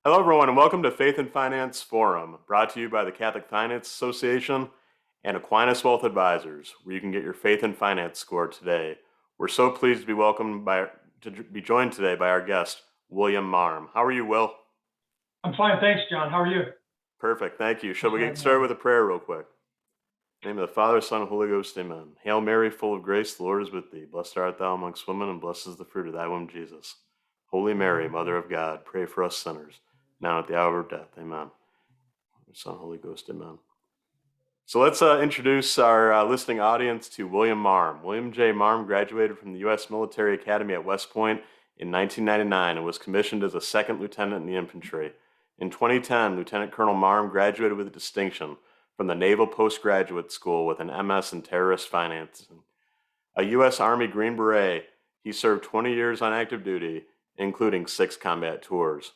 Hello, everyone, and welcome to Faith and Finance Forum, brought to you by the Catholic Finance Association and Aquinas Wealth Advisors, where you can get your faith and finance score today. We're so pleased to be joined today by our guest, William Marm. How are you, Will? I'm fine, thanks, John. How are you? Perfect, thank you. Shall Thanks we for get having me started on. with a prayer real quick? In the name of the Father, Son, and Holy Ghost, amen. Hail Mary, full of grace, the Lord is with thee. Blessed art thou amongst women, and blessed is the fruit of thy womb, Jesus. Holy Mary, Mother of God, pray for us sinners, now and at the hour of death. Amen. Son, Holy Ghost, amen. So let's introduce our listening audience to William Marm. William J. Marm graduated from the U.S. Military Academy at West Point in 1999 and was commissioned as a second lieutenant in the infantry. In 2010, Lieutenant Colonel Marm graduated with distinction from the Naval Postgraduate School with an MS in terrorist financing. A U.S. Army Green Beret, he served 20 years on active duty, including 6 combat tours.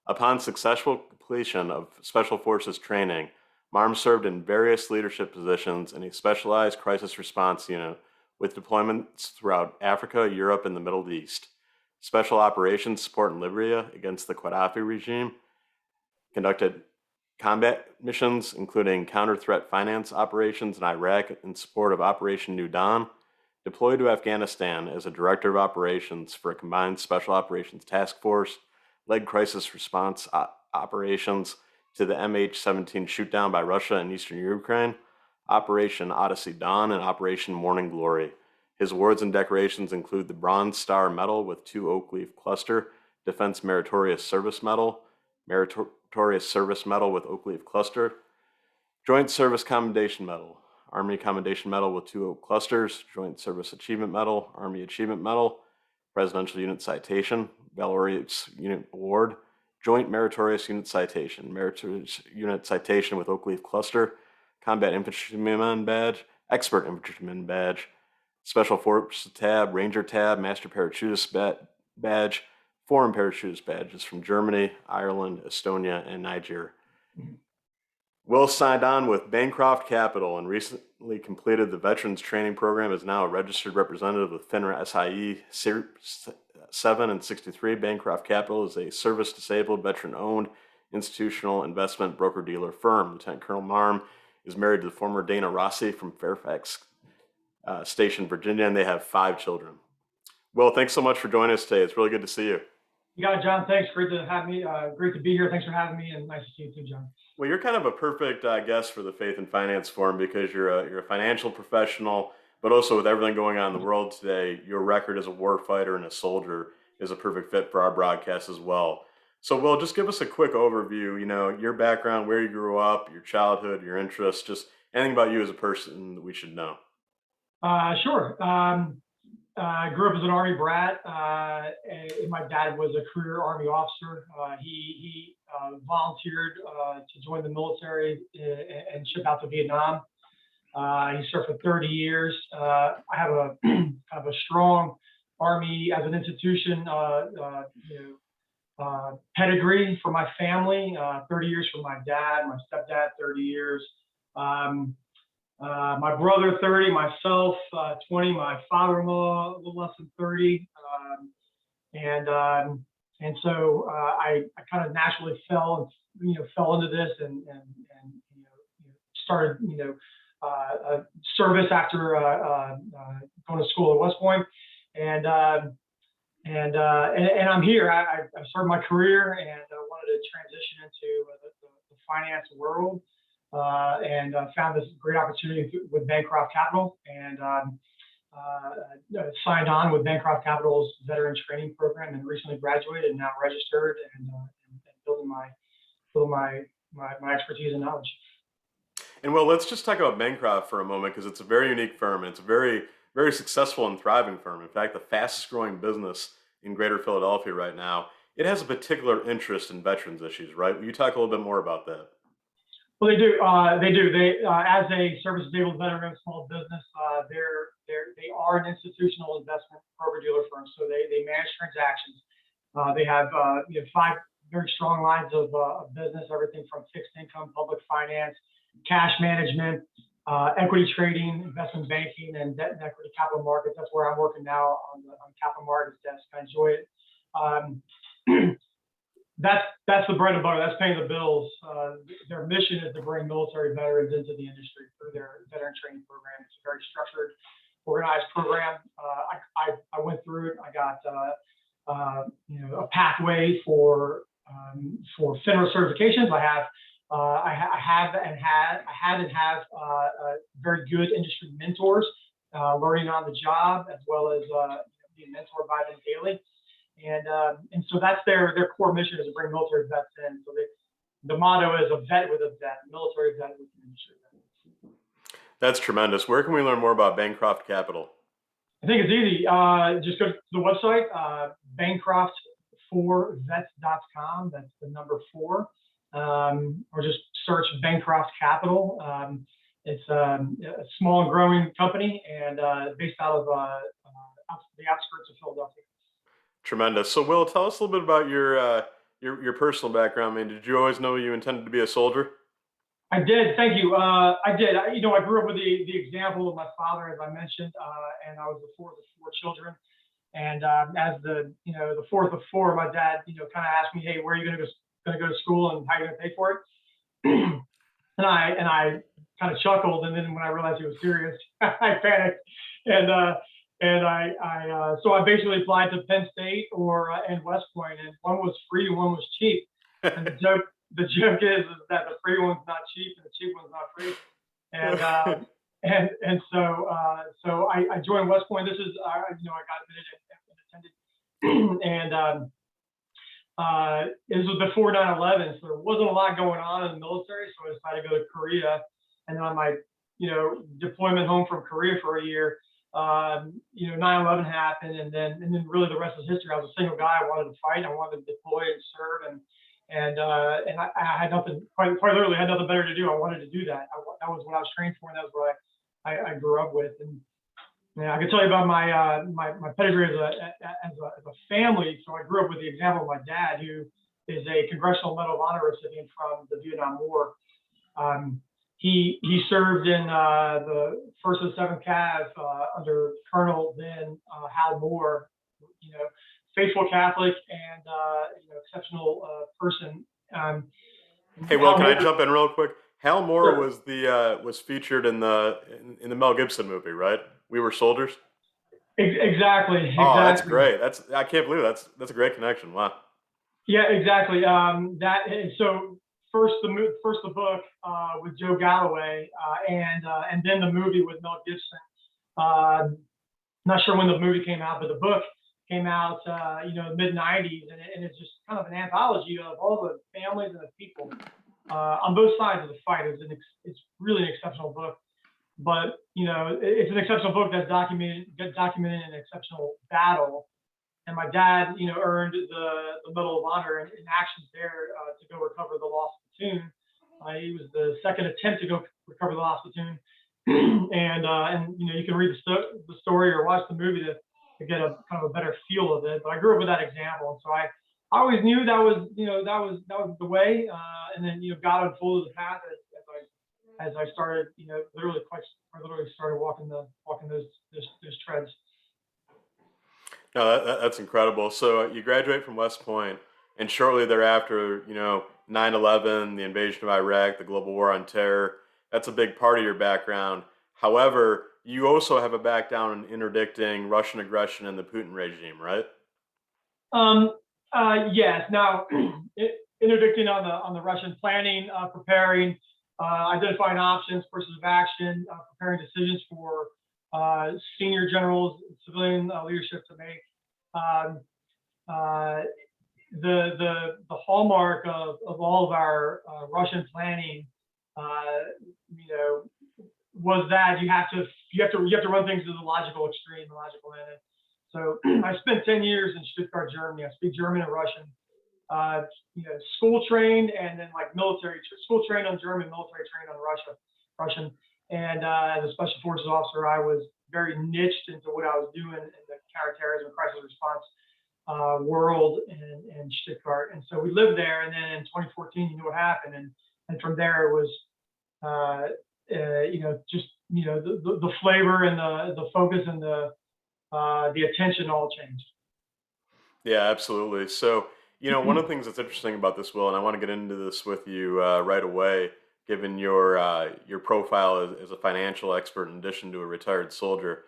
Upon successful completion of Special Forces training, Marm served in various leadership positions in a specialized crisis response unit with deployments throughout Africa, Europe, and the Middle East. Special operations support in Libya against the Gaddafi regime, conducted combat missions, including counter-threat finance operations in Iraq in support of Operation New Dawn, deployed to Afghanistan as a director of operations for a combined special operations task force, led crisis response operations to the MH17 shootdown by Russia in eastern Ukraine, Operation Odyssey Dawn, and Operation Morning Glory. His awards and decorations include the Bronze Star Medal with 2 oak leaf cluster, Defense Meritorious Service Medal, Meritorious Service Medal with oak leaf cluster, Joint Service Commendation Medal, Army Commendation Medal with 2 oak clusters, Joint Service Achievement Medal, Army Achievement Medal, Presidential Unit Citation, Valorous Unit Award, Joint Meritorious Unit Citation, Meritorious Unit Citation with Oak Leaf Cluster, Combat Infantryman Badge, Expert Infantryman Badge, Special Forces Tab, Ranger Tab, Master Parachutist Badge, Foreign Parachutist Badges from Germany, Ireland, Estonia, and Niger. Will signed on with Bancroft Capital and recently completed the Veterans Training Program, is now a registered representative with FINRA SIE 7 and 63. Bancroft Capital is a service-disabled, veteran-owned institutional investment broker-dealer firm. Lieutenant Colonel Marm is married to the former Dana Rossi from Fairfax Station, Virginia, and they have 5 children. Will, thanks so much for joining us today. It's really good to see you. You got it, John. Thanks. Great to have me. Great to be here. Thanks for having me, and nice to see you too, John. Well, you're kind of a perfect guest for the Faith and Finance Forum because you're a financial professional, but also with everything going on in the world today, your record as a war fighter and a soldier is a perfect fit for our broadcast as well. So, Will, just give us a quick overview. Your background, where you grew up, your childhood, your interests, just anything about you as a person that we should know. Sure. I grew up as an Army brat. And my dad was a career Army officer. He volunteered to join the military and ship out to Vietnam. He served for 30 years. I have a kind of a strong Army as an institution, pedigree for my family. 30 years for my dad, my stepdad, 30 years. My brother, 30, myself, 20, my father-in-law, a little less than 30. And so I kind of naturally fell into this and started, service after going to school at West Point. And I'm here. I started my career and wanted to transition into the finance world. And found this great opportunity with Bancroft Capital, and signed on with Bancroft Capital's Veterans Training Program, and recently graduated and now registered and building my expertise and knowledge. And well, let's just talk about Bancroft for a moment because it's a very unique firm. It's a very, very successful and thriving firm. In fact, the fastest growing business in Greater Philadelphia right now. It has a particular interest in veterans issues, right? Will you talk a little bit more about that? Well, they do. They do. As a service-disabled veteran small business, they are an institutional investment broker-dealer firm. So they manage transactions. They have 5 very strong lines of business, everything from fixed income, public finance, cash management, equity trading, investment banking, and debt and equity capital markets. That's where I'm working now on the capital markets desk. I enjoy it. that's the bread and butter. That's paying the bills. Their mission is to bring military veterans into the industry through their veteran training program. It's a very structured, organized program. I went through it. I got a pathway for FINRA certifications. I had and have very good industry mentors, learning on the job as well as being mentored by them daily. And so that's their core mission, is to bring military vets in. So the motto is a vet with a vet, military vet with an industry vet. That's tremendous. Where can we learn more about Bancroft Capital? I think it's easy. Just go to the website, Bancroft4vets.com. That's the number 4. Or just search Bancroft Capital. It's a small and growing company, and based out of the outskirts of Philadelphia. Tremendous. So, Will, tell us a little bit about your personal background. I mean, did you always know you intended to be a soldier? I did. Thank you. I did. I grew up with the example of my father, as I mentioned, and I was the fourth of 4 children. And as the fourth of 4, my dad, kind of asked me, "Hey, where are you going to go to school, and how are you going to pay for it?" and I kind of chuckled, and then when I realized he was serious, I panicked, so I basically applied to Penn State and West Point, and one was free, one was cheap. And the joke is that the free one's not cheap and the cheap one's not free. And so I joined West Point. This is I got admitted and attended, and this was before 9/11, so there wasn't a lot going on in the military. So I decided to go to Korea, and then on my deployment home from Korea for a year, 9/11 happened, and then really the rest is history. I was a single guy. I wanted to fight. I wanted to deploy and serve, and I had nothing, quite literally had nothing better to do. I wanted to do that. That was what I was trained for, and that was what I grew up with. And I can tell you about my pedigree as a family. So I grew up with the example of my dad, who is a Congressional Medal of Honor recipient from the Vietnam War. He served in the 1st and 7th Cav under Colonel then Hal Moore, faithful Catholic and exceptional person. Hey, Will, can I jump in real quick? Hal Moore Sure. was featured in the Mel Gibson movie, right? We Were Soldiers. Exactly. Oh, that's great. I can't believe that's a great connection. Wow. Yeah, exactly. So first the book with Joe Galloway, and then the movie with Mel Gibson. Not sure when the movie came out, but the book came out, mid '90s, and it's just kind of an anthology of all the families and the people on both sides of the fight. It's really an exceptional book, but it's an exceptional book that's documented an exceptional battle. And my dad, earned the Medal of Honor in actions there to go recover the lost platoon. He was the second attempt to go recover the lost platoon, and you can read the story or watch the movie to get a kind of a better feel of it. But I grew up with that example, and so I always knew that was the way. And then God unfolded the path as I started, literally started walking those treads. No, that's incredible. So you graduate from West Point, and shortly thereafter, 9/11, the invasion of Iraq, the global war on terror. That's a big part of your background. However, you also have a background in interdicting Russian aggression and the Putin regime, right? Yes. Now, interdicting on the Russian planning, preparing, identifying options, courses of action, preparing decisions for senior generals, civilian leadership to make. The hallmark of all of our Russian planning, was that you have to run things to the logical extreme, the logical end. So I spent 10 years in Stuttgart, Germany. I speak German and Russian. School trained, and then school trained on German, military trained on Russian. And as a special forces officer, I was very niched into what I was doing in the counterterrorism crisis response world in Stuttgart. And so we lived there, and then in 2014, you know what happened, and from there it was, the flavor and the focus and the attention all changed. Yeah, absolutely. So One of the things that's interesting about this, Will, and I want to get into this with you right away, given your profile as a financial expert in addition to a retired soldier.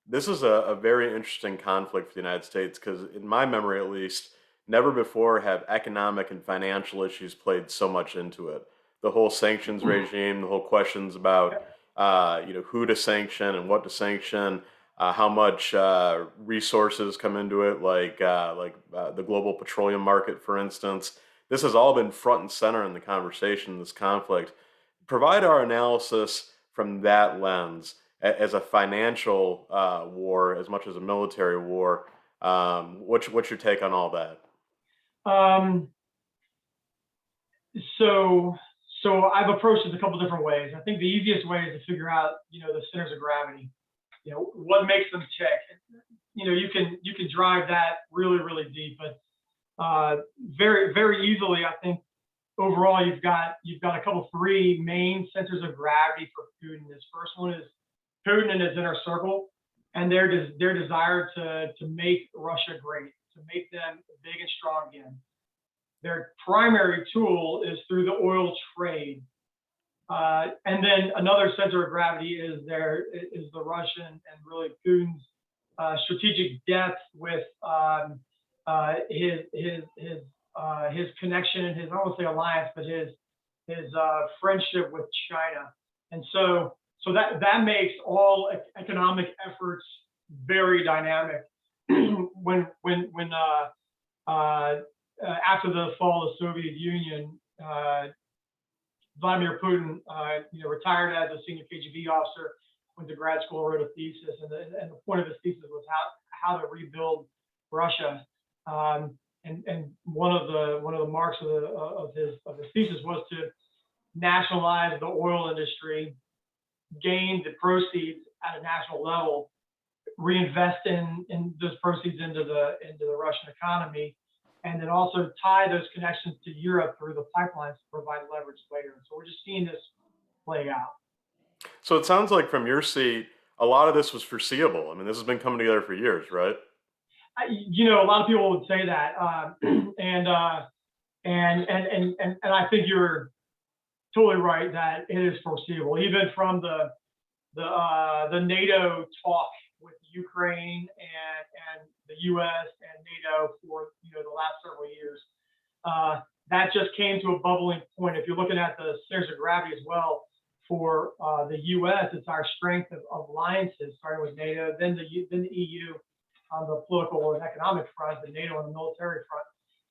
This is a very interesting conflict for the United States because, in my memory at least, never before have economic and financial issues played so much into it. The whole sanctions regime, the whole questions about who to sanction and what to sanction, how much resources come into it, like the global petroleum market, for instance. This has all been front and center in the conversation, this conflict. Provide our analysis from that lens as a financial war as much as a military war. What's your take on all that? Um, so, so I've approached it a couple different ways. I think the easiest way is to figure out, the centers of gravity. What makes them tick. You can drive that really, really deep, but very, very easily, I think overall you've got a couple three main centers of gravity for Putin. This first one is Putin and his inner circle, and their desire to make Russia great, to make them big and strong again. Their primary tool is through the oil trade, and then another center of gravity is the Russian and really Putin's strategic depth with his connection and his, I won't say alliance, but his friendship with China. And so that makes all economic efforts very dynamic. When after the fall of the Soviet Union, Vladimir Putin, retired as a senior KGB officer, went to grad school, wrote a thesis, and the point of his thesis was how to rebuild Russia. And one of the marks of his thesis was to nationalize the oil industry, gain the proceeds at a national level, reinvest in those proceeds into the Russian economy, and then also tie those connections to Europe through the pipelines to provide leverage later. So we're just seeing this play out. So it sounds like from your seat, a lot of this was foreseeable. I mean, this has been coming together for years, right? A lot of people would say that, and I think you're totally right that it is foreseeable, even from the NATO talk with Ukraine and the U.S. and NATO for the last several years. That just came to a bubbling point. If you're looking at the centers of gravity as well for the U.S., it's our strength of alliances, starting with NATO, then the EU on the political and economic front, the NATO on the military front,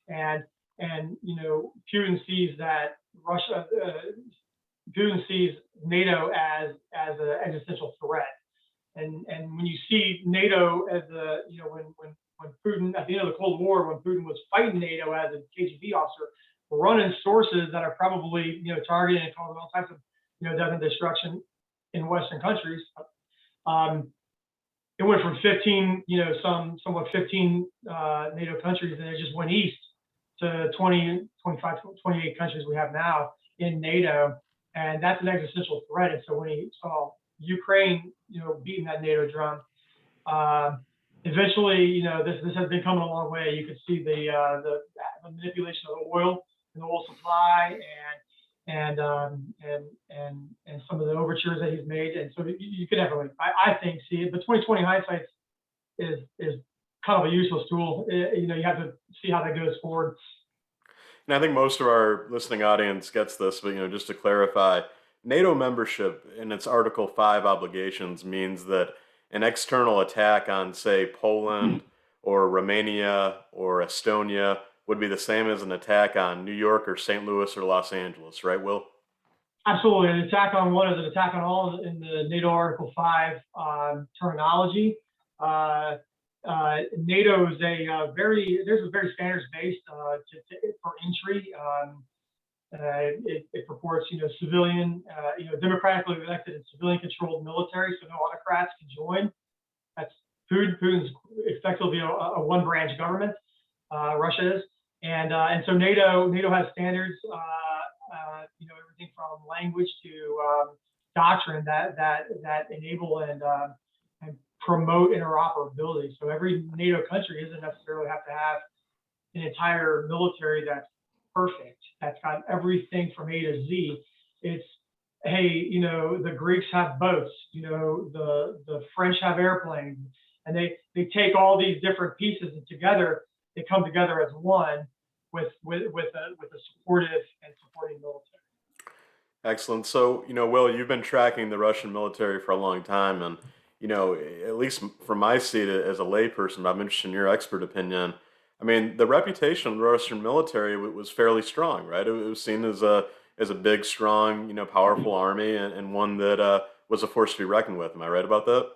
and Putin sees that Putin sees NATO as an existential threat. And when you see NATO as when Putin, at the end of the Cold War, when Putin was fighting NATO as a KGB officer, running sources that are probably targeting and causing all types of death and destruction in Western countries, it went from 15 somewhat 15 NATO countries, and it just went east to 20, 25, 28 countries we have now in NATO, and that's an existential threat. And so when he saw Ukraine, beating that NATO drum, eventually, this has been coming a long way. You could see the manipulation of the oil and the oil supply, and some of the overtures that he's made. And so you could definitely, I think, see it. But 2020 hindsight is kind of a useless tool. You have to see how that goes forward. And I think most of our listening audience gets this, but just to clarify, NATO membership in its Article 5 obligations means that an external attack on, say, Poland or Romania or Estonia would be the same as an attack on New York or St. Louis or Los Angeles, right, Will? Absolutely. An attack on one is an attack on all in the NATO Article 5 terminology. NATO is there's a very standards-based for entry. It purports, civilian, democratically elected and civilian-controlled military, so no autocrats can join. That's Putin's effectively a one-branch government. Russia is, and so NATO has standards. Everything from language to doctrine that enable and promote interoperability. So every NATO country doesn't necessarily have to have an entire military that's perfect, that's got everything from A to Z. It's, hey, the Greeks have boats, the French have airplanes, and they take all these different pieces and together they come together as one with a supportive and supporting military. Excellent. So, Will, you've been tracking the Russian military for a long time, and at least from my seat as a layperson, but I'm interested in your expert opinion. I mean, the reputation of the Russian military was fairly strong, right? It was seen as a big, strong, powerful army, and one that was a force to be reckoned with. Am I right about that?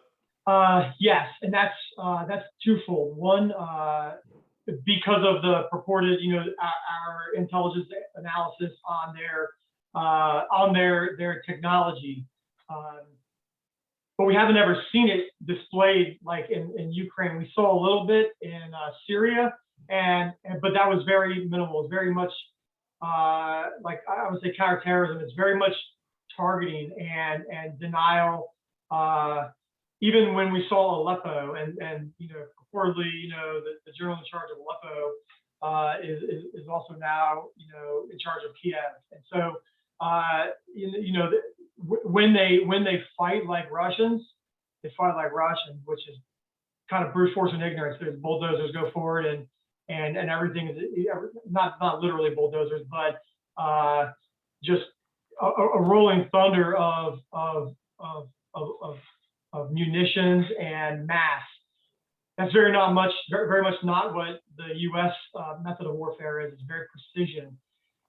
Yes, and that's twofold. One, because of the purported, our intelligence analysis on their technology. But we haven't ever seen it displayed like in Ukraine. We saw a little bit in Syria, but that was very minimal. It's very much like I would say counterterrorism. It's very much targeting and denial. Even when we saw Aleppo, and purportedly, the general in charge of Aleppo is also now in charge of Kiev, and so when they fight like Russians, they fight like Russians, which is kind of brute force and ignorance. There's bulldozers go forward and everything is not literally bulldozers, but just a rolling thunder of munitions and mass. That's very much not what the U.S. Method of warfare is. It's very precision,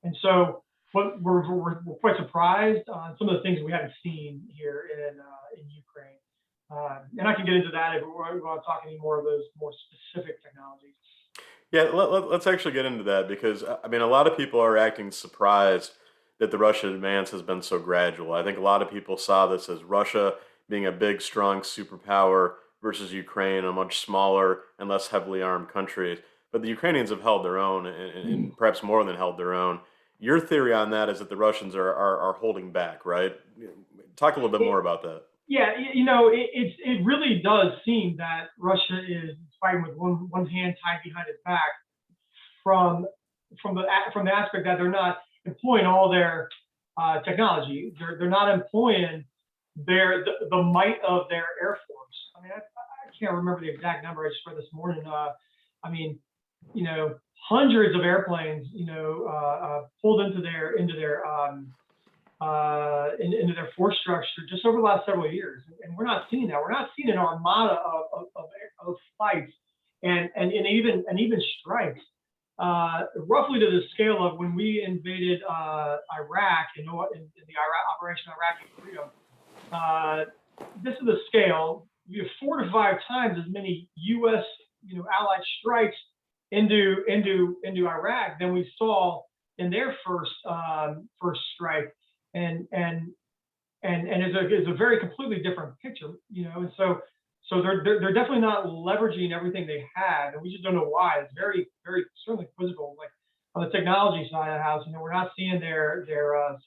and so we're quite surprised on some of the things we haven't seen here in Ukraine. And I can get into that if we want to talk any more of those more specific technologies. Yeah, let's actually get into that because I mean, a lot of people are acting surprised that the Russian advance has been so gradual. I think a lot of people saw this as Russia being a big, strong superpower versus Ukraine, a much smaller and less heavily armed country. But the Ukrainians have held their own, and perhaps more than held their own. Your theory on that is that the Russians are holding back, right? Talk a little bit more about that. Yeah, it really does seem that Russia is fighting with one hand tied behind its back from the aspect that they're not employing all their technology. They're not employing the might of their air force. I mean, I can't remember the exact number I just read this morning. I mean, hundreds of airplanes, pulled into their force structure just over the last several years, and we're not seeing that. We're not seeing an armada of fights and even strikes, roughly to the scale of when we invaded Iraq in the Operation Iraqi Freedom. This is the scale. We have 4 to 5 times as many U.S. allied strikes into Iraq than we saw in their first strike, and it's a very completely different picture, and so they're definitely not leveraging everything they have, and we just don't know why. It's very certainly quizzical. Like on the technology side of the house, we're not seeing their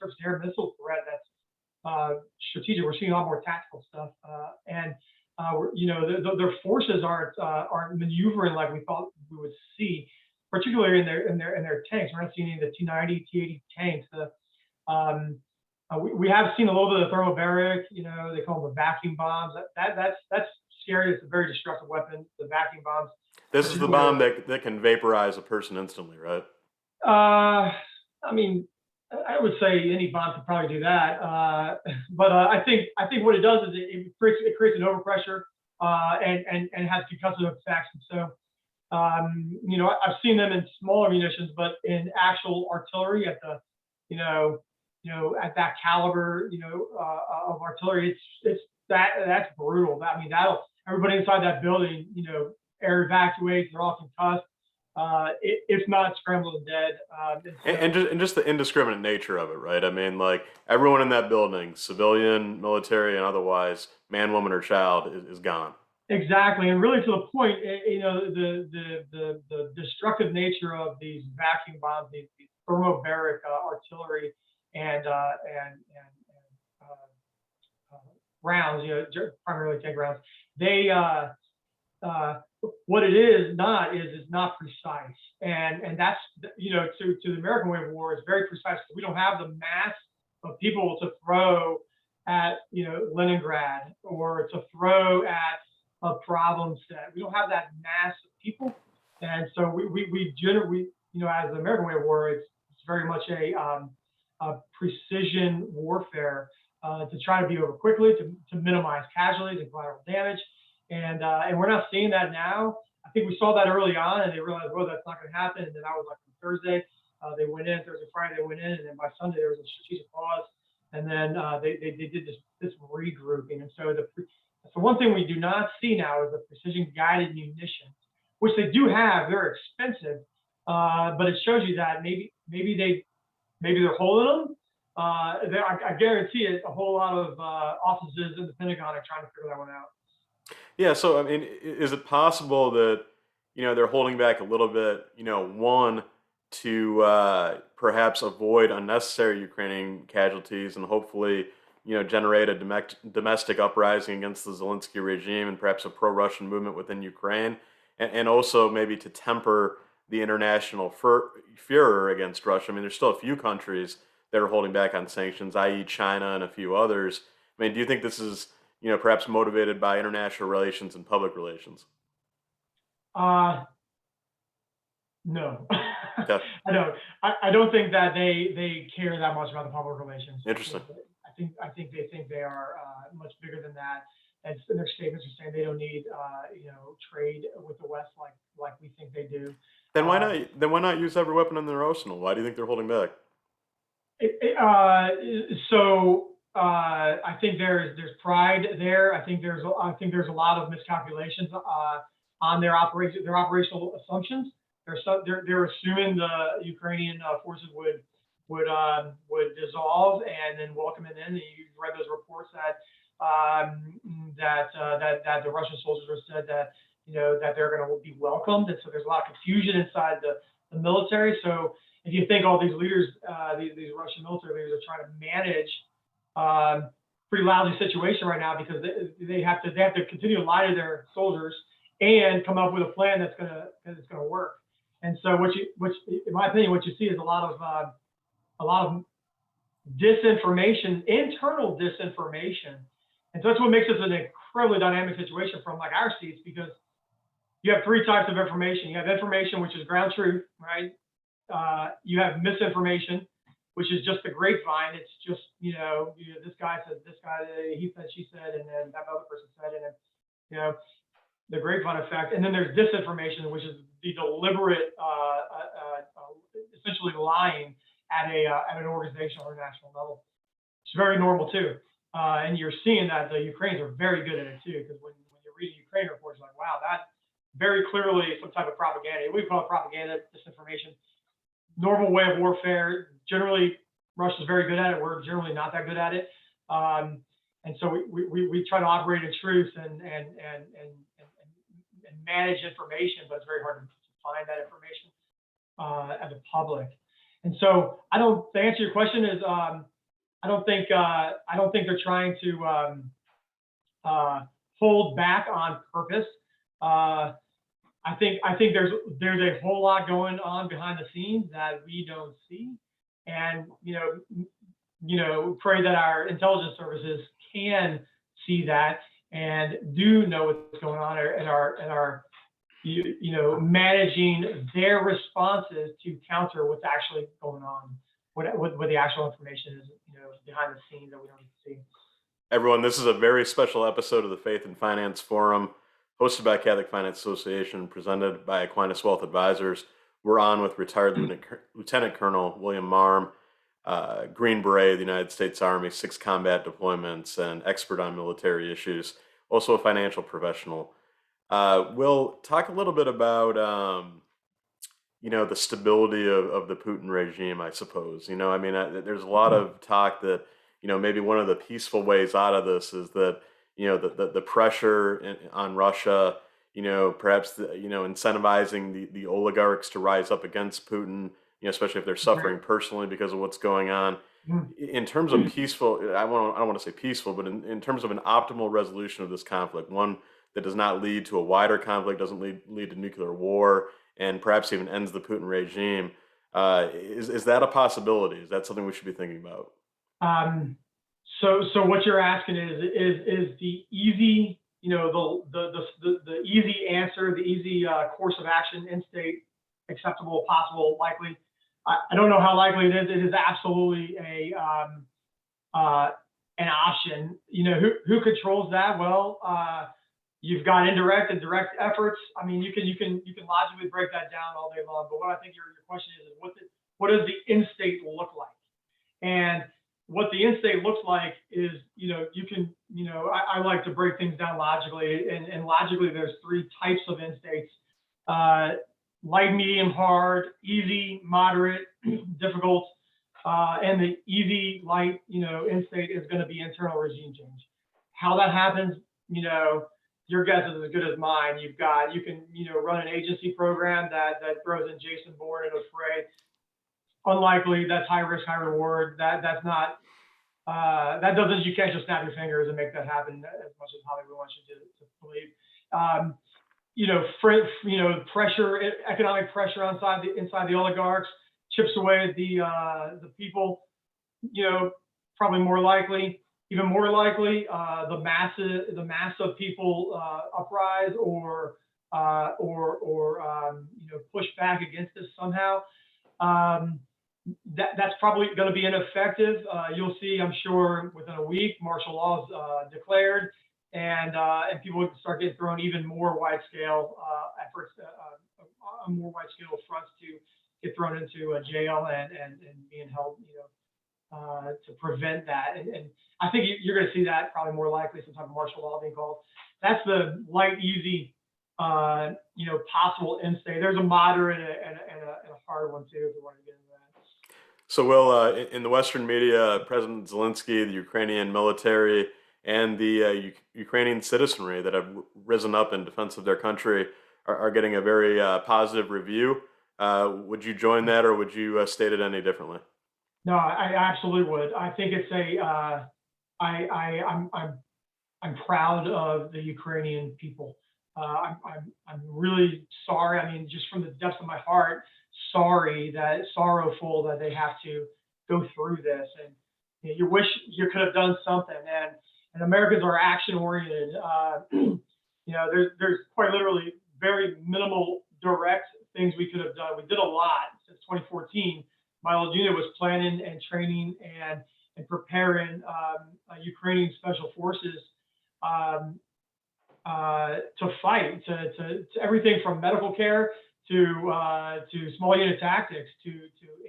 surface-to-air missile threat that's strategic. We're seeing a lot more tactical stuff, and their forces aren't maneuvering like we thought we would see, particularly in their tanks. We're not seeing any of the T-90, T-80 tanks. We have seen a little bit of thermobaric. They call them the vacuum bombs. That's scary. It's a very destructive weapon. The vacuum bombs. This is the bomb that can vaporize a person instantly, right? I mean, I would say any bomb could probably do that, but I think what it does is it creates an overpressure and has concussive effects. And so, I've seen them in smaller munitions, but in actual artillery at the, at that caliber, of artillery, that's brutal. I mean, everybody inside that building, air evacuates, they're all concussed. If not scrambled and dead. And just the indiscriminate nature of it, right? I mean, like everyone in that building, civilian, military, and otherwise, man, woman, or child, is gone. Exactly, and really to the point, the destructive nature of these vacuum bombs, these thermobaric artillery, and rounds, primarily tank rounds. They what it is not is it's not precise, and that's to the American way of war, it's very precise. We don't have the mass of people to throw at Leningrad or to throw at a problem set. We don't have that mass of people, and so we generally, as the American way of war, it's very much a precision warfare, to try to be over quickly, to minimize casualties and collateral damage. And we're not seeing that now. I think we saw that early on, and they realized, well, that's not going to happen. And then that was like Thursday. They went in Thursday, Friday. They went in, and then by Sunday there was a strategic pause, and then they did this regrouping. And so so one thing we do not see now is the precision guided munitions, which they do have. They're expensive, but it shows you that maybe they're holding them. I guarantee it. A whole lot of offices in the Pentagon are trying to figure that one out. Yeah, so I mean, is it possible that they're holding back a little bit? One, to perhaps avoid unnecessary Ukrainian casualties and hopefully generate a domestic uprising against the Zelensky regime and perhaps a pro-Russian movement within Ukraine, and also maybe to temper the international furor against Russia. I mean, there's still a few countries that are holding back on sanctions, i.e., China and a few others. I mean, do you think this is perhaps motivated by international relations and public relations? Uh, no, Okay, I don't think that they care that much about the public relations. interesting. I think they think they are much bigger than that. And their statements are saying they don't need trade with the West like we think they do. Then why Uh, not? Then why not use every weapon in their arsenal? Why do you think they're holding back? I think there's pride there. I think there's a lot of miscalculations on their operational assumptions. They're assuming the Ukrainian forces would dissolve and then welcome it in. And you read those reports that the Russian soldiers have said that that they're going to be welcomed, and so there's a lot of confusion inside the military. So if you think all these leaders, these Russian military leaders are trying to manage pretty lousy situation right now because they have to continue to lie to their soldiers and come up with a plan that's gonna work. And so in my opinion, what you see is a lot of disinformation, internal disinformation. And so that's what makes this an incredibly dynamic situation from like our seats, because you have three types of information. You have information, which is ground truth, right? You have misinformation, which is just the grapevine. It's just, this guy said, this guy, he said, she said, and then that other person said, and then, the grapevine effect. And then there's disinformation, which is the deliberate, essentially lying at an organizational or national level. It's very normal too. And you're seeing that the Ukrainians are very good at it too, because when you're reading Ukrainian reports, like, wow, that very clearly is some type of propaganda. We call it propaganda, disinformation. Normal way of warfare. Generally, Russia's very good at it. We're generally not that good at it. And so we try to operate in truth and manage information, but it's very hard to find that information as a public. And so to answer your question is, I don't think they're trying to hold back on purpose. I think there's a whole lot going on behind the scenes that we don't see, and pray that our intelligence services can see that and do know what's going on and are managing their responses to counter what's actually going on, what the actual information is, behind the scenes that we don't see. Everyone, this is a very special episode of the Faith and Finance Forum, hosted by Catholic Finance Association, presented by Aquinas Wealth Advisors. We're on with retired Lieutenant Colonel William Marm, Green Beret of the United States Army, 6 combat deployments, and expert on military issues, also a financial professional. We'll talk a little bit about, the stability of the Putin regime, I suppose. There's a lot of talk that, maybe one of the peaceful ways out of this is that, the pressure on Russia, perhaps, incentivizing the oligarchs to rise up against Putin, especially if they're suffering personally because of what's going on. In terms of peaceful, I don't want to say peaceful, but in terms of an optimal resolution of this conflict, one that does not lead to a wider conflict, doesn't lead to nuclear war, and perhaps even ends the Putin regime. Is that a possibility? Is that something we should be thinking about? Um, so what you're asking is the easy, the easy answer, the easy course of action in state acceptable, possible, likely? I don't know how likely it is. It is absolutely uh, an option. Who controls that? Well, you've got indirect and direct efforts. I mean, you can logically break that down all day long. But what I think your question is what does the in-state look like? And what the in-state looks like is, I like to break things down logically, and logically there's three types of in-states: uh, light, medium, hard, easy, moderate, difficult. And the easy, light, in-state is going to be internal regime change. How that happens, your guess is as good as mine. You can, run an agency program that throws in Jason Bourne into the fray. Unlikely. That's high risk, high reward. That's not. You can't just snap your fingers and make that happen as much as Hollywood wants you to believe. Pressure, economic pressure inside the oligarchs chips away at the people. Probably more likely, even more likely, the mass of people uprise or push back against this somehow. That's probably going to be ineffective. You'll see, I'm sure, within a week, martial law is declared, and people would start getting thrown even more wide-scale efforts, more wide-scale fronts to get thrown into a jail and being held, to prevent that. And I think you're going to see that probably more likely, some type of martial law being called. That's the light, easy, possible end state. There's a moderate and a hard one too, if you want to get into that. So, Will, in the Western media, President Zelensky, the Ukrainian military, and the Ukrainian citizenry that have risen up in defense of their country are getting a very positive review. Would you join that, or would you state it any differently? No, I absolutely would. I think it's I'm proud of the Ukrainian people. I'm really sorry. I mean, just from the depths of my heart, sorrowful that they have to go through this. And you wish you could have done something. And Americans are action oriented. There's quite literally very minimal direct things we could have done. We did a lot since 2014. My old unit was planning and training and preparing Ukrainian special forces to fight, to everything from medical care to small unit tactics to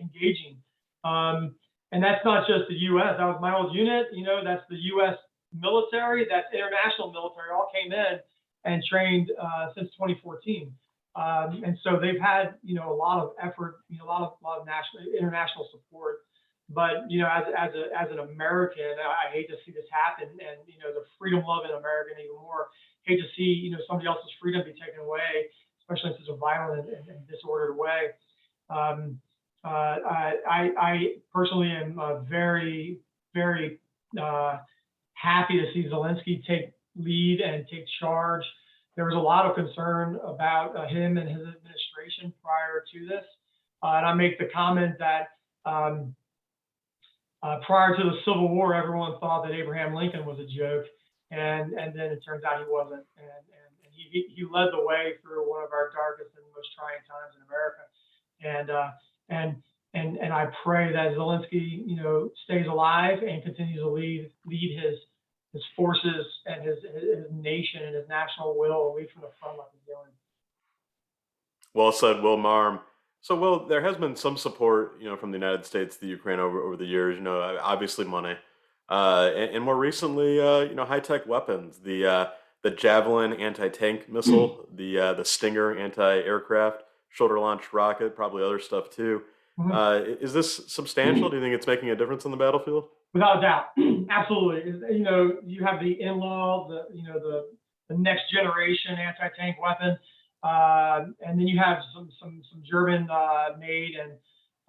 engaging. And that's not just the U.S. That was my old unit. That's the U.S. military. That's international military. All came in and trained since 2014. And so they've had, a lot of effort, a lot of international support. But as an American, I hate to see this happen, and the freedom-loving American even more. Hate to see somebody else's freedom be taken away, especially in such a violent and disordered way. I personally am very, very happy to see Zelensky take lead and take charge. There was a lot of concern about him and his administration prior to this. And I make the comment that prior to the Civil War, everyone thought that Abraham Lincoln was a joke, and then it turns out he wasn't. And he led the way through one of our darkest and most trying times in America. And I pray that Zelensky, stays alive and continues to lead his forces and his nation and his national will lead from the front like he's doing. Well said, Will Marm. So, Will, there has been some support, from the United States to the Ukraine over the years. Obviously money, and more recently, high tech weapons. The Javelin anti-tank missile, the Stinger anti-aircraft, shoulder-launched rocket, probably other stuff too. Mhm. Is this substantial? Do you think it's making a difference in the battlefield? Without a doubt, absolutely. You have the in-law, the next generation anti-tank weapon, and then you have some German made and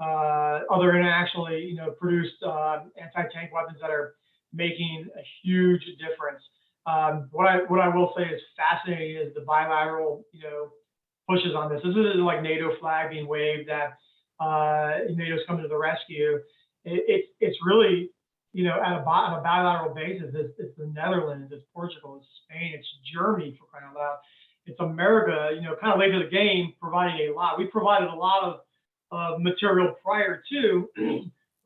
other internationally produced anti-tank weapons that are making a huge difference. What I will say is fascinating is the bilateral, pushes on this. This isn't like NATO flag being waved that NATO's coming to the rescue. It's really, on a bilateral basis. It's the Netherlands, it's Portugal, it's Spain, it's Germany, for crying out loud. It's America, kind of late to the game, providing a lot. We provided a lot of material prior to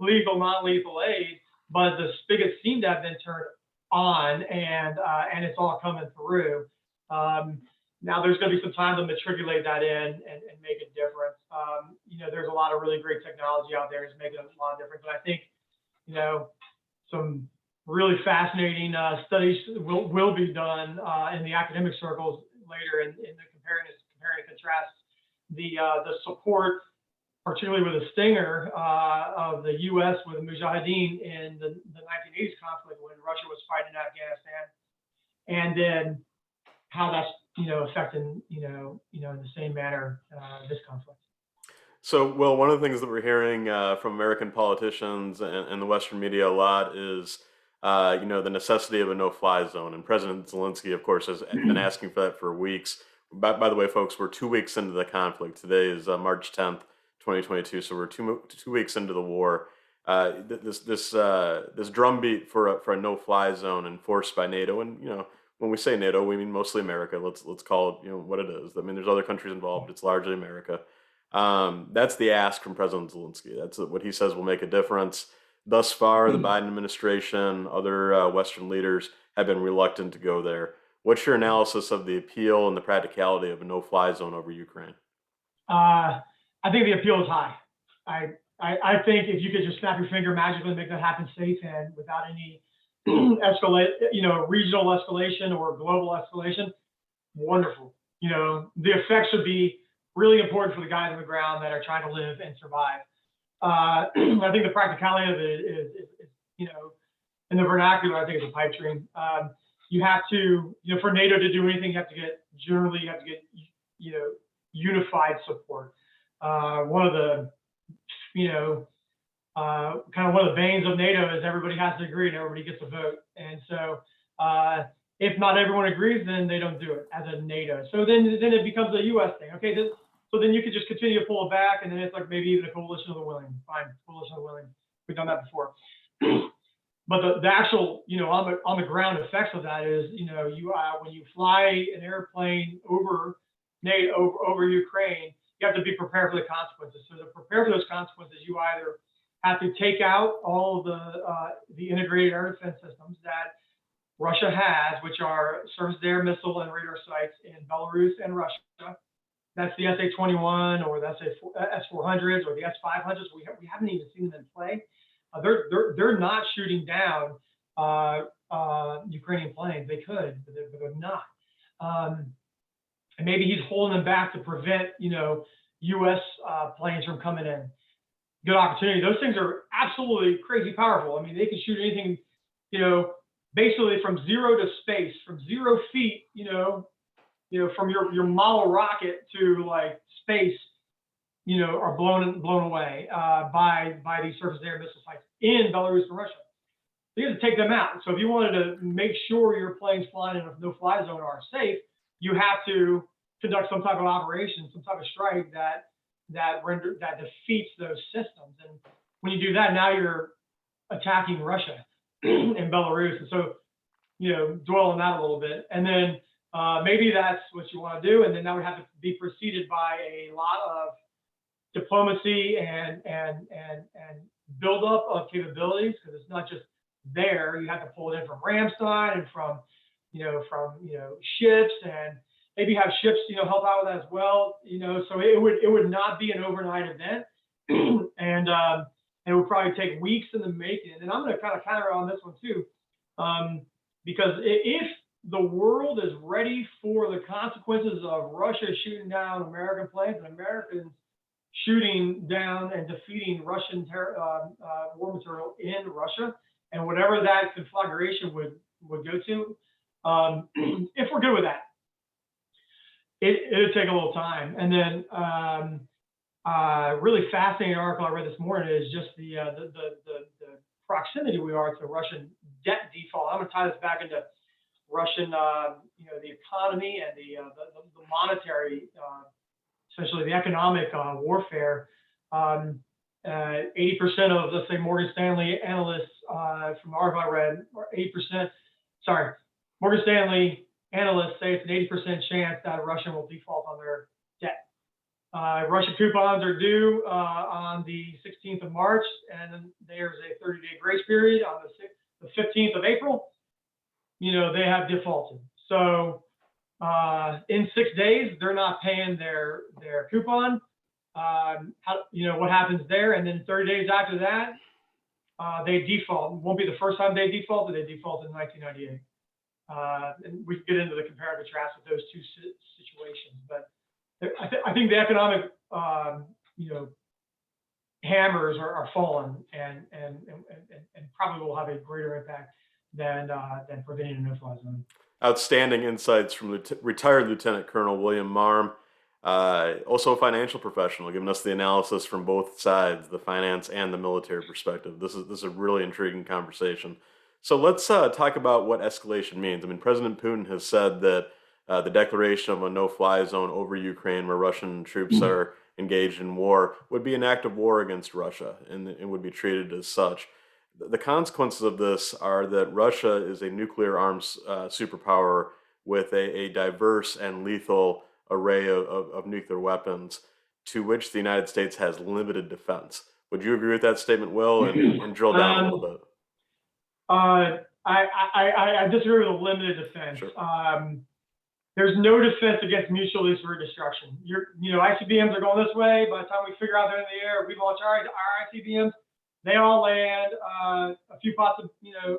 legal, non-lethal aid, but the spigot seemed to have been turned on, and it's all coming through. Now there's going to be some time to matriculate that in and make a difference. There's a lot of really great technology out there that's making a lot of difference. But I think, some really fascinating studies will be done in the academic circles later in the comparing and contrast the support, particularly with the stinger of the U.S. with the Mujahideen in the 1980s conflict when Russia was fighting in Afghanistan, and then how that's affecting in the same manner this conflict. So, well, one of the things that we're hearing from American politicians and the Western media a lot is, the necessity of a no-fly zone. And President Zelensky, of course, has been asking for that for weeks. By the way, folks, we're 2 weeks into the conflict. Today is March 10th, 2022. So we're two weeks into the war. This drumbeat for a no-fly zone enforced by NATO, and when we say NATO, we mean mostly America. Let's call it what it is. I mean, there's other countries involved. It's largely America. That's the ask from President Zelensky. That's what he says will make a difference. Thus far, the Biden administration, other Western leaders have been reluctant to go there. What's your analysis of the appeal and the practicality of a no-fly zone over Ukraine? I think the appeal is high. I think if you could just snap your finger magically and make that happen safe and without any regional escalation or global escalation, wonderful. The effects would be really important for the guys on the ground that are trying to live and survive. I think the practicality of it is in the vernacular, I think it's a pipe dream. You have to, for NATO to do anything, you have to get unified support. One of the, kind of one of the banes of NATO is everybody has to agree and everybody gets a vote. And so if not everyone agrees, then they don't do it as a NATO. So then it becomes a U.S. thing. Okay, so then you could just continue to pull it back, and then it's like maybe even a coalition of the willing. Fine, coalition of the willing. We've done that before. But the actual, on the ground effects of that is, when you fly an airplane over NATO, over Ukraine, you have to be prepared for the consequences. So to prepare for those consequences, you either have to take out all of the integrated air defense systems that Russia has, which are surface-to-air missile and radar sites in Belarus and Russia. That's the SA-21 or the S-400s or the S-500s. We haven't even seen them in play. They're not shooting down Ukrainian planes. They could, but they're not. And maybe he's holding them back to prevent, U.S. planes from coming in. Good opportunity. Those things are absolutely crazy powerful. I mean, they can shoot anything, basically from zero to space, from 0 feet, from your model rocket to like space, are blown away by these surface-to-air missile sites in Belarus and Russia. You have to take them out. So if you wanted to make sure your planes flying in a no-fly zone are safe, you have to conduct some type of operation, some type of strike that defeats those systems. And when you do that, now you're attacking Russia and Belarus. And so, dwell on that a little bit. And then maybe that's what you want to do. And then that would have to be preceded by a lot of diplomacy and build up of capabilities, because it's not just there. You have to pull it in from Ramstein and from ships, and maybe have ships help out with that as well. So it would not be an overnight event, and it would probably take weeks in the making. And I'm going to kind of counter on this one too, because if the world is ready for the consequences of Russia shooting down American planes and Americans shooting down and defeating Russian war material in Russia, and whatever that conflagration would go to, if we're good with that, it'll take a little time. And then really fascinating article I read this morning is just the proximity we are to Russian debt default. I'm going to tie this back into Russian, the economy and the monetary, essentially the economic warfare. 80% of, let's say, Morgan Stanley analysts, from the article I read, or 8%, sorry, Morgan Stanley analysts say it's an 80% chance that Russia will default on their debt. Russian coupons are due on the 16th of March, and then there's a 30-day grace period on the 15th of April. They have defaulted. So in 6 days, they're not paying their coupon. What happens there? And then 30 days after that, they default. It won't be the first time they defaulted. They defaulted in 1998. And we can get into the comparative contrast with those two situations. But I think the economic, hammers are falling, and probably will have a greater impact than preventing a no-fly zone. Outstanding insights from retired Lieutenant Colonel William Marm, also a financial professional, giving us the analysis from both sides, the finance and the military perspective. This is a really intriguing conversation. So let's talk about what escalation means. I mean, President Putin has said that the declaration of a no-fly zone over Ukraine, where Russian troops are engaged in war, would be an act of war against Russia, and it would be treated as such. The consequences of this are that Russia is a nuclear arms superpower with a diverse and lethal array of nuclear weapons, to which the United States has limited defense. Would you agree with that statement, Will, and drill down a little bit? I disagree with a limited defense. Sure. There's no defense against mutually assured destruction. ICBMs are going this way. By the time we figure out they're in the air, we launch our ICBMs. They all land. A few pots of, a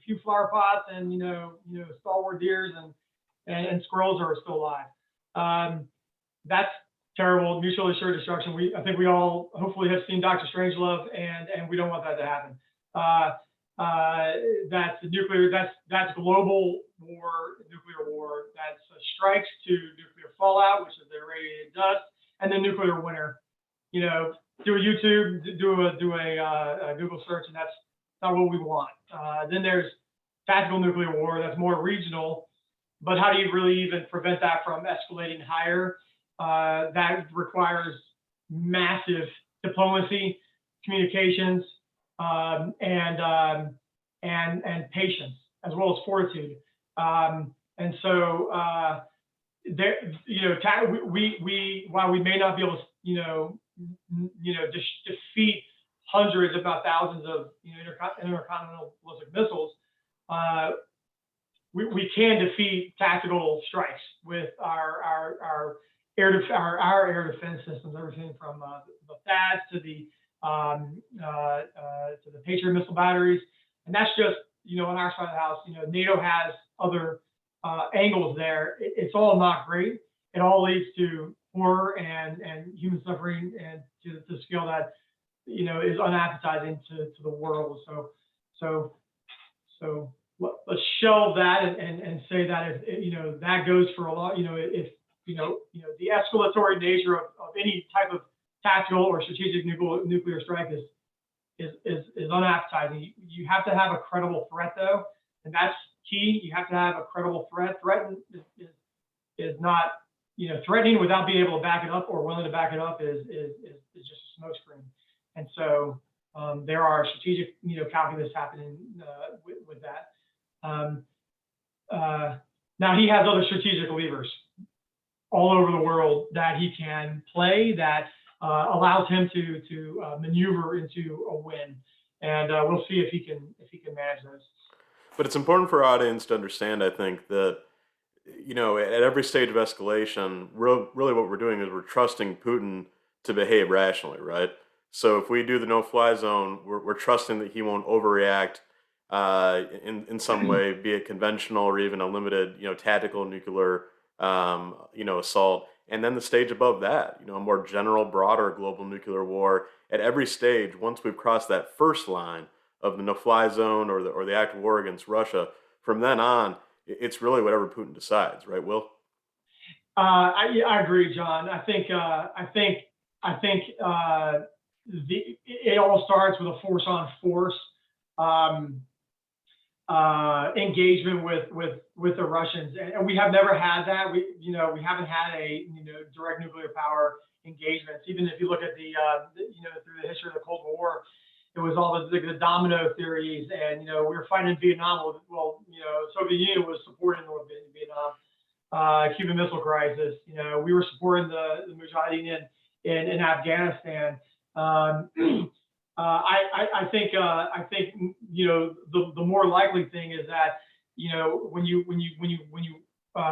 few flower pots, and stalwart deers and squirrels are still alive. That's terrible. Mutually assured destruction. I think we all hopefully have seen Dr. Strangelove, and we don't want that to happen. That's nuclear. That's global war, nuclear war. That's strikes to nuclear fallout, which is the irradiated dust, and then nuclear winter. Do a YouTube, do a Google search, and that's not what we want. Then there's tactical nuclear war. That's more regional, but how do you really even prevent that from escalating higher? That requires massive diplomacy, communications, and patience, as well as fortitude. And so while we may not be able to defeat hundreds, if not thousands, of intercontinental ballistic missiles, we can defeat tactical strikes with our air defense systems, everything from the THAADs to the Patriot missile batteries. And that's just on our side of the house. NATO has other angles there. It's all not great. It all leads to horror and human suffering, and to the scale that is unappetizing to the world. So let's shelve that and say that if that goes for a lot. If the escalatory nature of any type of tactical or strategic nuclear strike is unappetizing. You have to have a credible threat, though, and that's key. You have to have a credible threat. Threat is not threatening without being able to back it up or willing to back it up is just a smokescreen. And so there are strategic calculus happening with that. Now he has other strategic levers all over the world that he can play that allows him to maneuver into a win, and we'll see if he can manage those. But it's important for our audience to understand, I think, that at every stage of escalation, really what we're doing is we're trusting Putin to behave rationally, right? So if we do the no-fly zone, we're trusting that he won't overreact in some way, be it conventional or even a limited, tactical nuclear, assault. And then the stage above that, a more general, broader global nuclear war. At every stage, once we've crossed that first line of the no-fly zone or the act of war against Russia, from then on, it's really whatever Putin decides, right, Will? I agree, John. I think it all starts with a force on force. engagement with the Russians, and we have never had that. We haven't had a direct nuclear power engagements. Even if you look at through the history of the Cold War, it was all the domino theories, and we were fighting in Vietnam. Well, Soviet Union was supporting North Vietnam, Cuban Missile Crisis. We were supporting the Mujahideen in Afghanistan. I think the more likely thing is that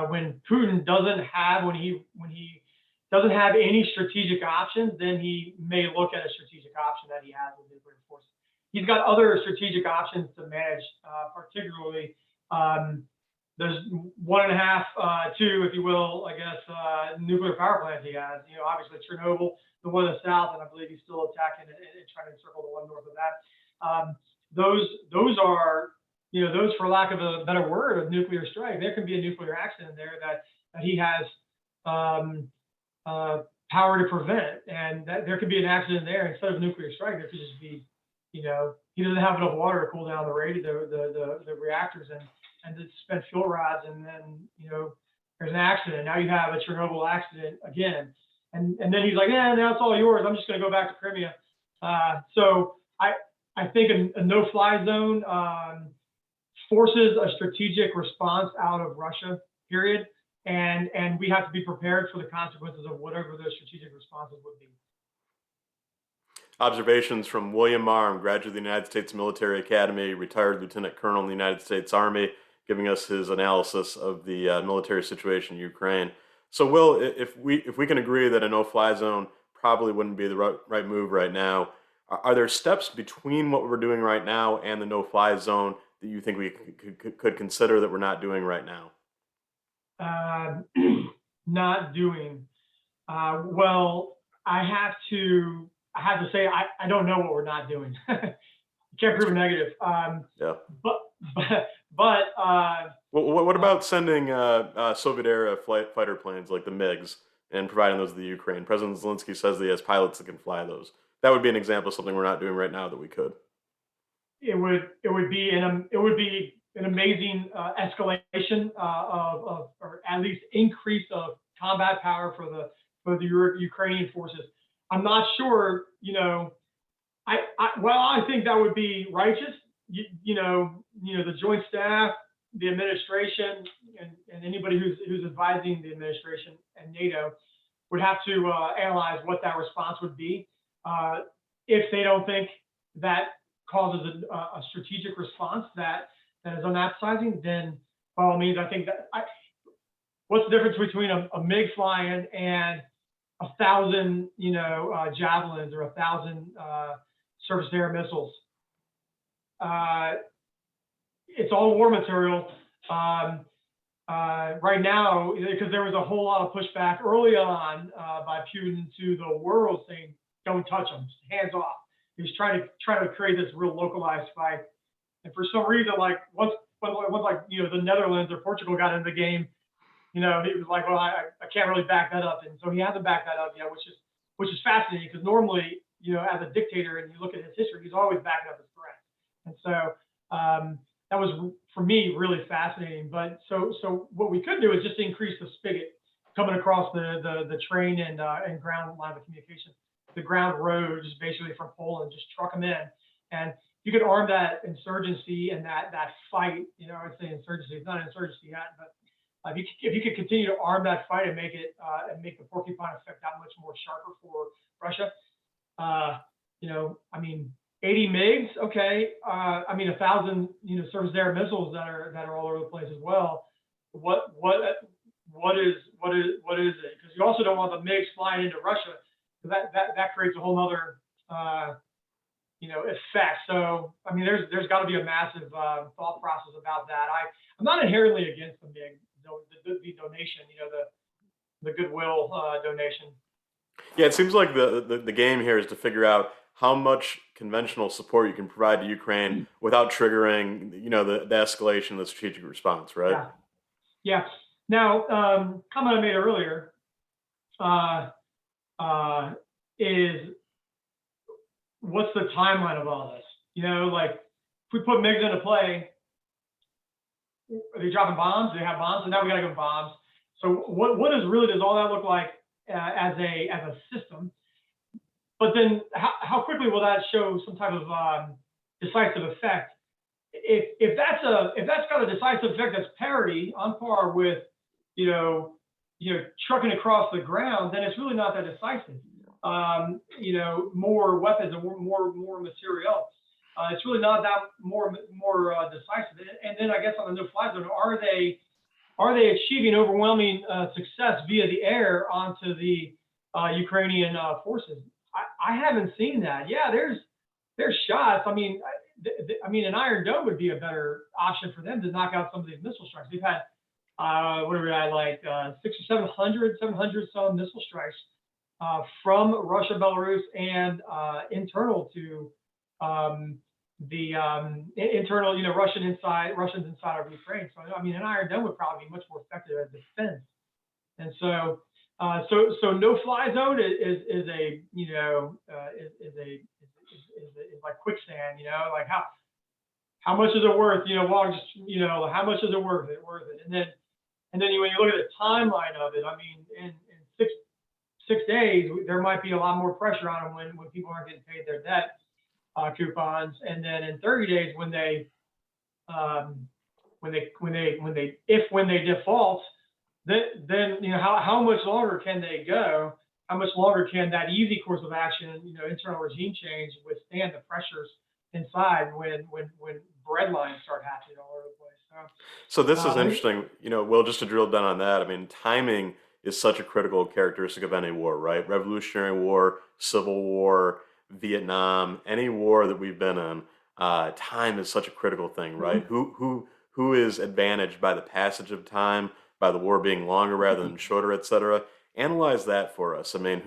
when Putin doesn't have doesn't have any strategic options, then he may look at a strategic option that he has with nuclear force. He's got other strategic options to manage, particularly there's 1.5, 2, if you will, I guess, nuclear power plants he has. Obviously Chernobyl, the one in the south, and I believe he's still attacking and trying to encircle the one north of that. Those are, those, for lack of a better word, of nuclear strike. There can be a nuclear accident there that he has power to prevent, and that there could be an accident there instead of a nuclear strike. There could just be, he doesn't have enough water to cool down the reactors and to spend fuel rods, and then there's an accident. Now you have a Chernobyl accident again, and then he's like, yeah, now it's all yours. I'm just going to go back to Crimea. So I think a no-fly zone forces a strategic response out of Russia. Period. And we have to be prepared for the consequences of whatever those strategic responses would be. Observations from William Marm, graduate of the United States Military Academy, retired lieutenant colonel in the United States Army, giving us his analysis of the military situation in Ukraine. So, Will, if we can agree that a no-fly zone probably wouldn't be the right move right now, are there steps between what we're doing right now and the no-fly zone that you think we could consider that we're not doing right now? Not doing well. I have to say I don't know what we're not doing. Can't prove a negative. Yeah. But well, what about sending Soviet-era fighter planes like the MiGs and providing those to the Ukraine? President Zelensky says that he has pilots that can fly those. That would be an example of something we're not doing right now that we could. It would be an amazing escalation or at least increase of combat power for the Ukrainian forces. I'm not sure, I think that would be righteous. The Joint Staff, the administration, and anybody who's advising the administration and NATO would have to analyze what that response would be. If they don't think that causes a strategic response that is unappetizing, then by all means, I think that what's the difference between a MiG flying and 1,000, javelins or 1,000 surface-to-air missiles? It's all war material right now, because there was a whole lot of pushback early on by Putin to the world saying, "Don't touch them, hands off." He was trying to create this real localized fight, and for some reason, like once the Netherlands or Portugal got into the game, he was like, "Well, I can't really back that up," and so he hasn't backed that up yet, which is fascinating, because normally, as a dictator, and you look at his history, he's always backing up his threats, and so that was for me really fascinating. But so what we could do is just increase the spigot coming across the train and ground line of communication, the ground road, just basically from Poland, just truck them in, and you could arm that insurgency and that fight. I'd say insurgency, it's not an insurgency yet, but if you could continue to arm that fight and make it and make the porcupine effect that much more sharper for Russia, 80 MiGs, okay. 1,000, surface-to-air missiles that are all over the place as well. What is it? Because you also don't want the MiGs flying into Russia, because that creates a whole other effect. So there's got to be a massive thought process about that. I'm not inherently against the MiG, the donation, the goodwill donation. Yeah, it seems like the game here is to figure out how much conventional support you can provide to Ukraine without triggering, the escalation of the strategic response, right? Yeah. Now, comment I made earlier is what's the timeline of all this? If we put MiGs into play, are they dropping bombs? Do they have bombs? And now we got to go bombs. So what does all that look like as a system? But then how quickly will that show some type of decisive effect? If that's got a decisive effect that's parity on par with trucking across the ground, then it's really not that decisive. More weapons and more material. It's really not that more decisive. And then I guess on the no-fly zone, are they achieving overwhelming success via the air onto the Ukrainian forces? I haven't seen that. Yeah, there's shots. I mean, an Iron Dome would be a better option for them to knock out some of these missile strikes. They've had what are we at, like 600 or 700 some missile strikes from Russia, Belarus, and internal to the internal, Russians inside of Ukraine. So I mean, an Iron Dome would probably be much more effective as defense. And so, so no-fly zone is like quicksand. Like how much is it worth? Well, just how much is it worth it? And then when you look at the timeline of it, I mean, in 6 days, there might be a lot more pressure on them when people aren't getting paid their debt coupons, and then in 30 days when they default, then how much longer can they go? How much longer can that easy course of action, internal regime change withstand the pressures inside when bread lines start happening all over the place? So this is interesting, Will, just to drill down on that. I mean, timing is such a critical characteristic of any war, right? Revolutionary War, Civil War, Vietnam, any war that we've been in, time is such a critical thing, right? Who is advantaged by the passage of time, by the war being longer rather than shorter, etc. Analyze that for us. I mean,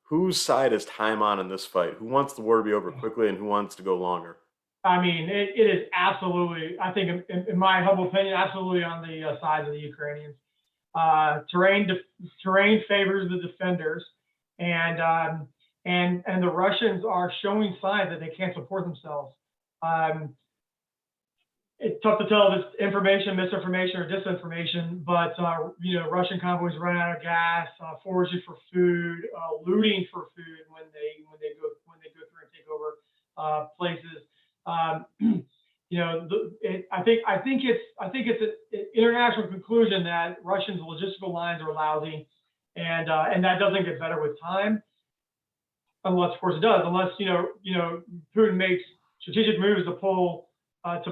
whose side is time on in this fight? Who wants the war to be over quickly, and who wants to go longer? I mean, it is absolutely, I think, in my humble opinion, absolutely on the side of the Ukrainians. Terrain favors the defenders, and the Russians are showing signs that they can't support themselves. It's tough to tell if it's information, misinformation, or disinformation, but Russian convoys run out of gas, foraging for food, looting for food when they go through and take over places. I think it's an international conclusion that Russians' logistical lines are lousy, and that doesn't get better with time, unless, of course, it does. Unless Putin makes strategic moves to pull to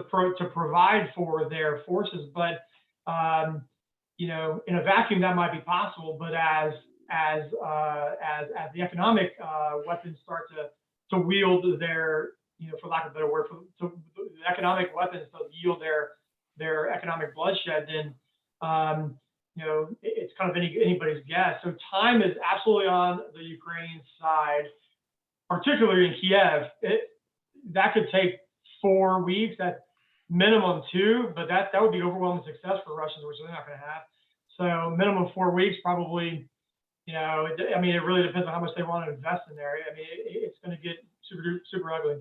provide for their forces, but in a vacuum that might be possible. But as the economic weapons start to wield their, for lack of a better word, the economic weapons to yield their economic bloodshed, then it's kind of anybody's guess. So time is absolutely on the Ukrainian side, particularly in Kiev. That could take 4 weeks, at minimum 2, but that would be overwhelming success for Russians, which they're not going to have. So minimum 4 weeks, probably. It really depends on how much they want to invest in there. I mean, it's going to get super ugly.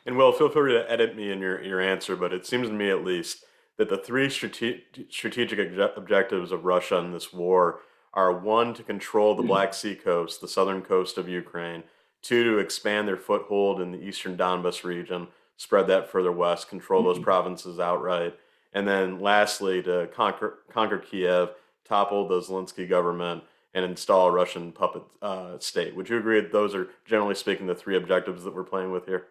And Will, feel free to edit me in your answer, but it seems to me at least that the three strategic objectives of Russia in this war are: 1, to control the Black Sea coast, the southern coast of Ukraine; 2, to expand their foothold in the eastern Donbas region, spread that further west, control those provinces outright; and then lastly, to conquer Kiev, topple the Zelensky government, and install a Russian puppet state. Would you agree that those are, generally speaking, the 3 objectives that we're playing with here?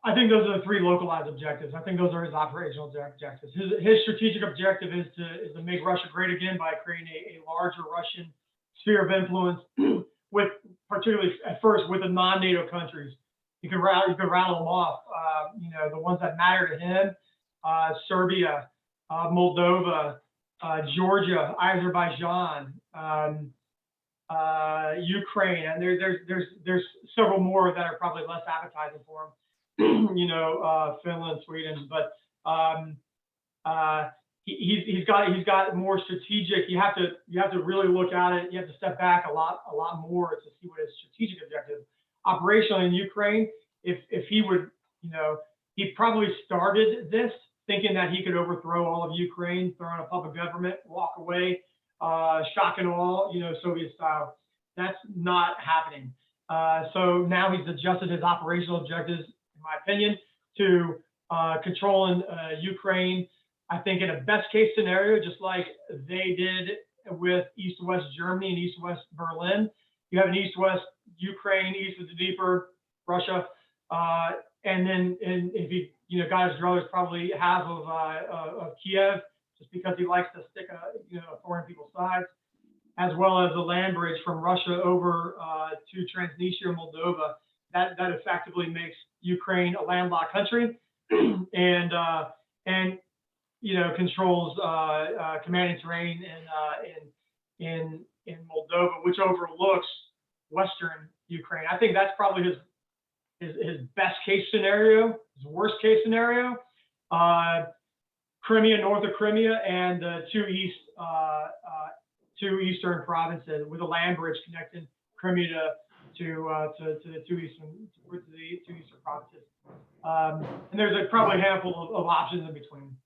I think those are the 3 localized objectives. I think those are his operational objectives. His strategic objective is to make Russia great again by creating a larger Russian sphere of influence, with particularly at first with the non-NATO countries. You can rattle them off. The ones that matter to him: Serbia, Moldova, Georgia, Azerbaijan, Ukraine, and there's several more that are probably less appetizing for him. Finland, Sweden, but he's got more strategic. You have to really look at it. You have to step back a lot more to see what his strategic objective. Operationally in Ukraine, if he would, he probably started this thinking that he could overthrow all of Ukraine, throw in a puppet government, walk away, shock and awe, Soviet style. That's not happening. So now he's adjusted his operational objectives, in my opinion, to controlling Ukraine. I think in a best case scenario, just like they did with East-West Germany and East-West Berlin, you have an East-West Ukraine, east of the Dnieper, Russia, and then if he, got his druthers, probably half of Kiev, just because he likes to stick a thorn in people's sides, as well as a land bridge from Russia over to Transnistria, Moldova. That effectively makes Ukraine a landlocked country, and controls commanding terrain in Moldova, which overlooks Western Ukraine. I think that's probably his best case scenario. His worst case scenario, Crimea, north of Crimea, and the two eastern provinces with a land bridge connecting Crimea to the two eastern provinces. And there's probably a handful of options in between.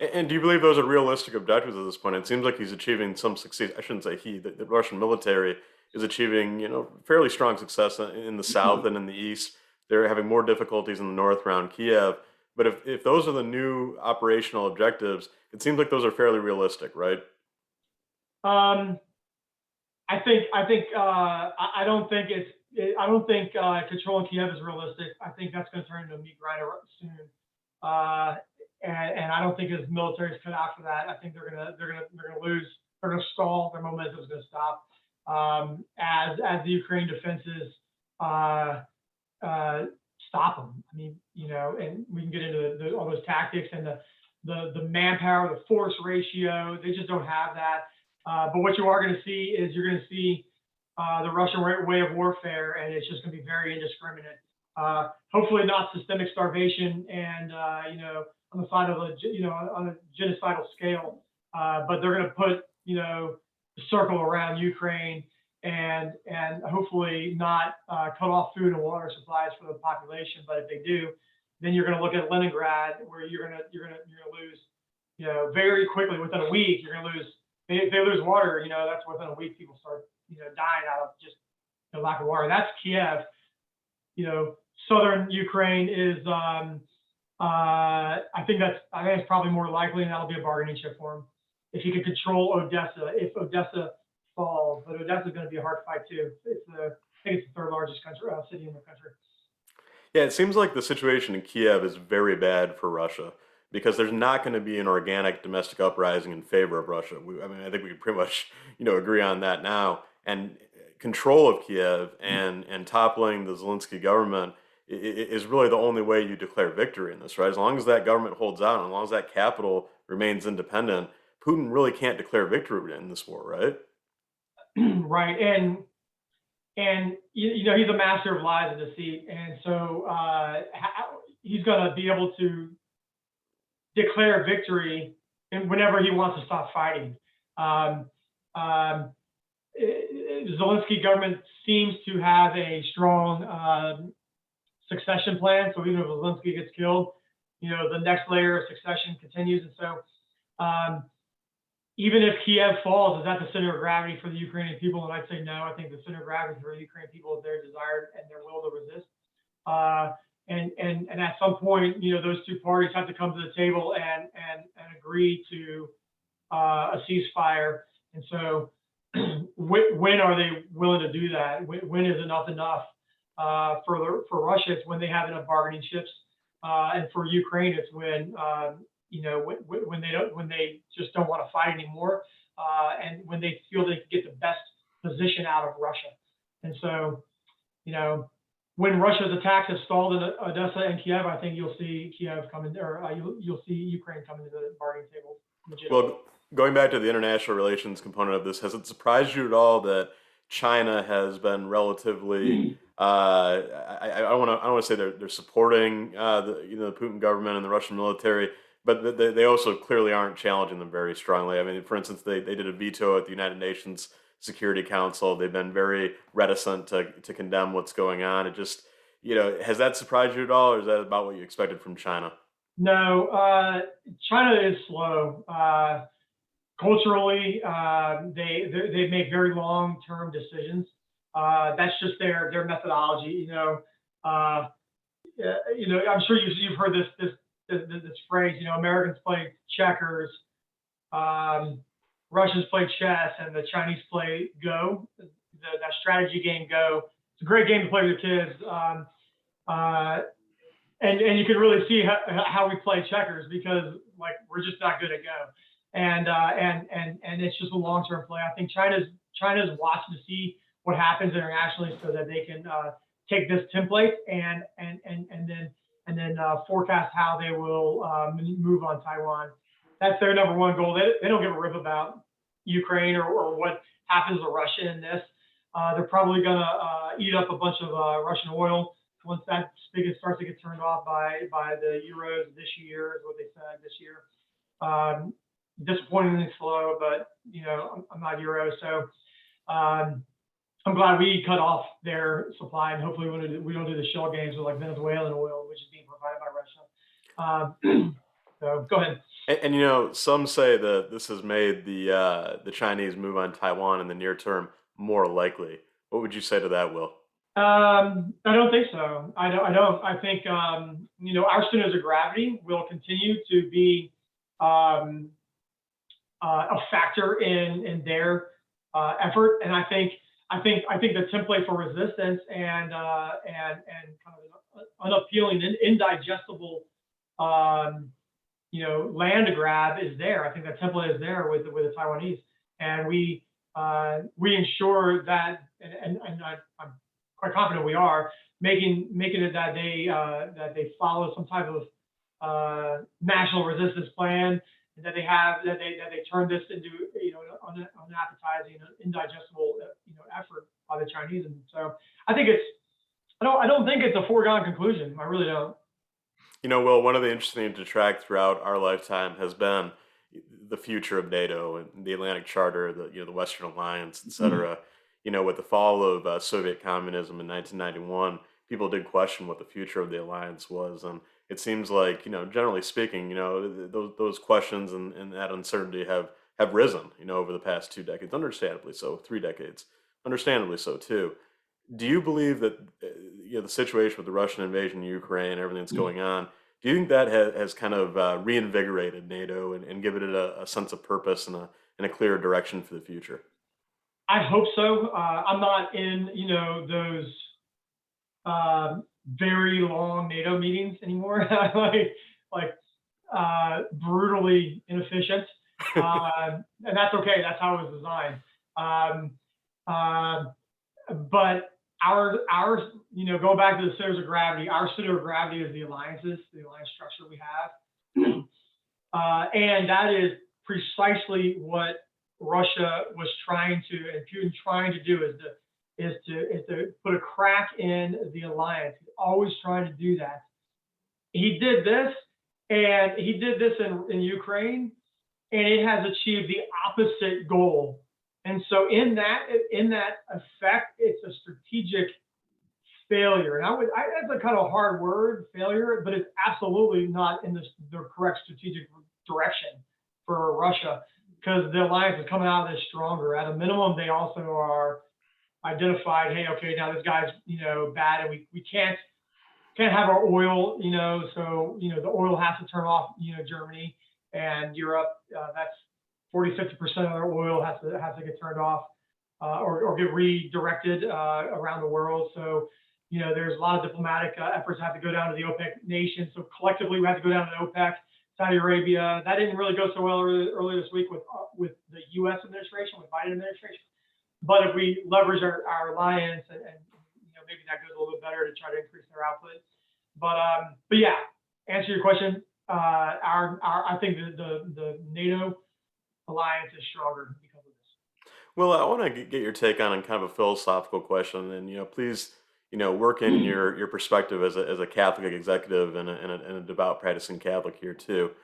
And do you believe those are realistic objectives at this point? It seems like he's achieving some success. I shouldn't say he, the Russian military is achieving, fairly strong success in the south and in the east. They're having more difficulties in the north around Kiev. But if those are the new operational objectives, it seems like those are fairly realistic, right? I don't think controlling Kiev is realistic. I think that's going to turn into a meat grinder soon. And I don't think his military is cut out for that. I think they're gonna lose. They're gonna stall. Their momentum is gonna stop as the Ukraine defenses stop them. I mean, and we can get into all those tactics and the manpower, the force ratio. They just don't have that. But what you are going to see is you're going to see the Russian way of warfare, and it's just going to be very indiscriminate. Hopefully, not systemic starvation and on the side of on a genocidal scale, but they're going to put a circle around Ukraine and hopefully not cut off food and water supplies for the population. But if they do, then you're going to look at Leningrad, where you're going to lose, very quickly within a week. You're going to lose. If they lose water, that's within a week people start dying out of just lack of water. That's Kiev. Southern Ukraine is. I think it's probably more likely, and that'll be a bargaining chip for him if he can control Odessa. If Odessa falls, but Odessa's going to be a hard fight too. I think it's the third largest city in the country. Yeah, it seems like the situation in Kiev is very bad for Russia because there's not going to be an organic domestic uprising in favor of Russia. I think we can pretty much, agree on that now. And control of Kiev and toppling the Zelensky government is really the only way you declare victory in this, right? As long as that government holds out, and as long as that capital remains independent, Putin really can't declare victory in this war, right? Right, and he's a master of lies and deceit, and so he's going to be able to declare victory whenever he wants to stop fighting. Zelensky government seems to have a strong succession plan. So even if Zelensky gets killed, the next layer of succession continues. And so even if Kiev falls, is that the center of gravity for the Ukrainian people? And I'd say no. I think the center of gravity for the Ukrainian people is their desire and their will to resist. And at some point, those two parties have to come to the table and agree to a ceasefire. And so when are they willing to do that? When is enough for Russia? It's when they have enough bargaining chips, and for Ukraine, it's when when they just don't want to fight anymore, and when they feel they can get the best position out of Russia. And so, when Russia's attacks have stalled in Odessa and Kiev, I think you'll see Kiev coming, or you'll see Ukraine coming to the bargaining table. Well, going back to the international relations component of this, has it surprised you at all that China has been relatively? I don't want to say they're supporting the Putin government and the Russian military, but they also clearly aren't challenging them very strongly. I mean, for instance, they did a veto at the United Nations Security Council. They've been very reticent to condemn what's going on. It just, has that surprised you at all, or is that about what you expected from China? No, China is slow. Culturally, they make very long-term decisions. That's just their methodology. Uh, I'm sure you've heard this phrase. Americans play checkers, um, Russians play chess, and the Chinese play Go. That strategy game Go. It's a great game to play with your kids. Uh, and you can really see how we play checkers because like we're just not good at Go, and it's just a long term play. I think China's watching to see what happens internationally so that they can take this template and then forecast how they will move on Taiwan. That's their number one goal. They don't give a rip about Ukraine or what happens to Russia in this. They're probably going to eat up a bunch of Russian oil once that spigot starts to get turned off by the Euros this year, is what they said this year. Disappointingly slow, but I'm not Euro, so I'm glad we cut off their supply, and hopefully we don't do the shell games with like Venezuelan oil, which is being provided by Russia. So go ahead. Some say that this has made the Chinese move on Taiwan in the near term more likely. What would you say to that, Will? I don't think so. I don't. I think our centers of gravity will continue to be um, a factor in their effort, and I think the template for resistance and kind of an unappealing, indigestible land grab is there. I think that template is there with the Taiwanese, and we ensure that, and I'm quite confident we are making it that they follow some type of national resistance plan, and that they turn this into unappetizing, indigestible effort by the Chinese. And so I don't think it's a foregone conclusion. I really don't. Will, one of the interesting things to track throughout our lifetime has been the future of NATO and the Atlantic Charter, the Western Alliance, etc. With the fall of Soviet communism in 1991, people did question what the future of the alliance was, and it seems like, generally speaking, those questions and that uncertainty have risen, over the past 2 decades, understandably so, 3 decades, understandably so too. Do you believe that the situation with the Russian invasion of Ukraine, everything that's going on, do you think that has kind of reinvigorated NATO and given it a sense of purpose and a clearer direction for the future? I hope so. I'm not in those very long NATO meetings anymore, like brutally inefficient, and that's okay. That's how it was designed. Um, uh, but going back to the centers of gravity, our center of gravity is the alliances, the alliance structure we have, and that is precisely what Russia was trying to, and Putin trying to do, is to put a crack in the alliance. He's always trying to do that. He did this, and he did this in Ukraine, and it has achieved the opposite goal. And so in that effect, it's a strategic failure. And that's a kind of hard word, failure, but it's absolutely not in the correct strategic direction for Russia, because the alliance is coming out of this stronger. At a minimum, they also are identified, hey, okay, now this guy's bad, and we can't have our oil, so the oil has to turn off, Germany and Europe. That's 40-50% of their oil has to get turned off, or get redirected around the world. So there's a lot of diplomatic efforts that have to go down to the OPEC nations. So collectively, we have to go down to the OPEC. Saudi Arabia. That didn't really go so well earlier this week with the U.S. administration, with Biden administration. But if we leverage our alliance, and maybe that goes a little bit better to try to increase their output. But yeah, answer your question. I think the NATO alliance is stronger because of this. Well, I want to get your take on kind of a philosophical question, and please, work in your perspective as a Catholic executive and a devout practicing Catholic here too.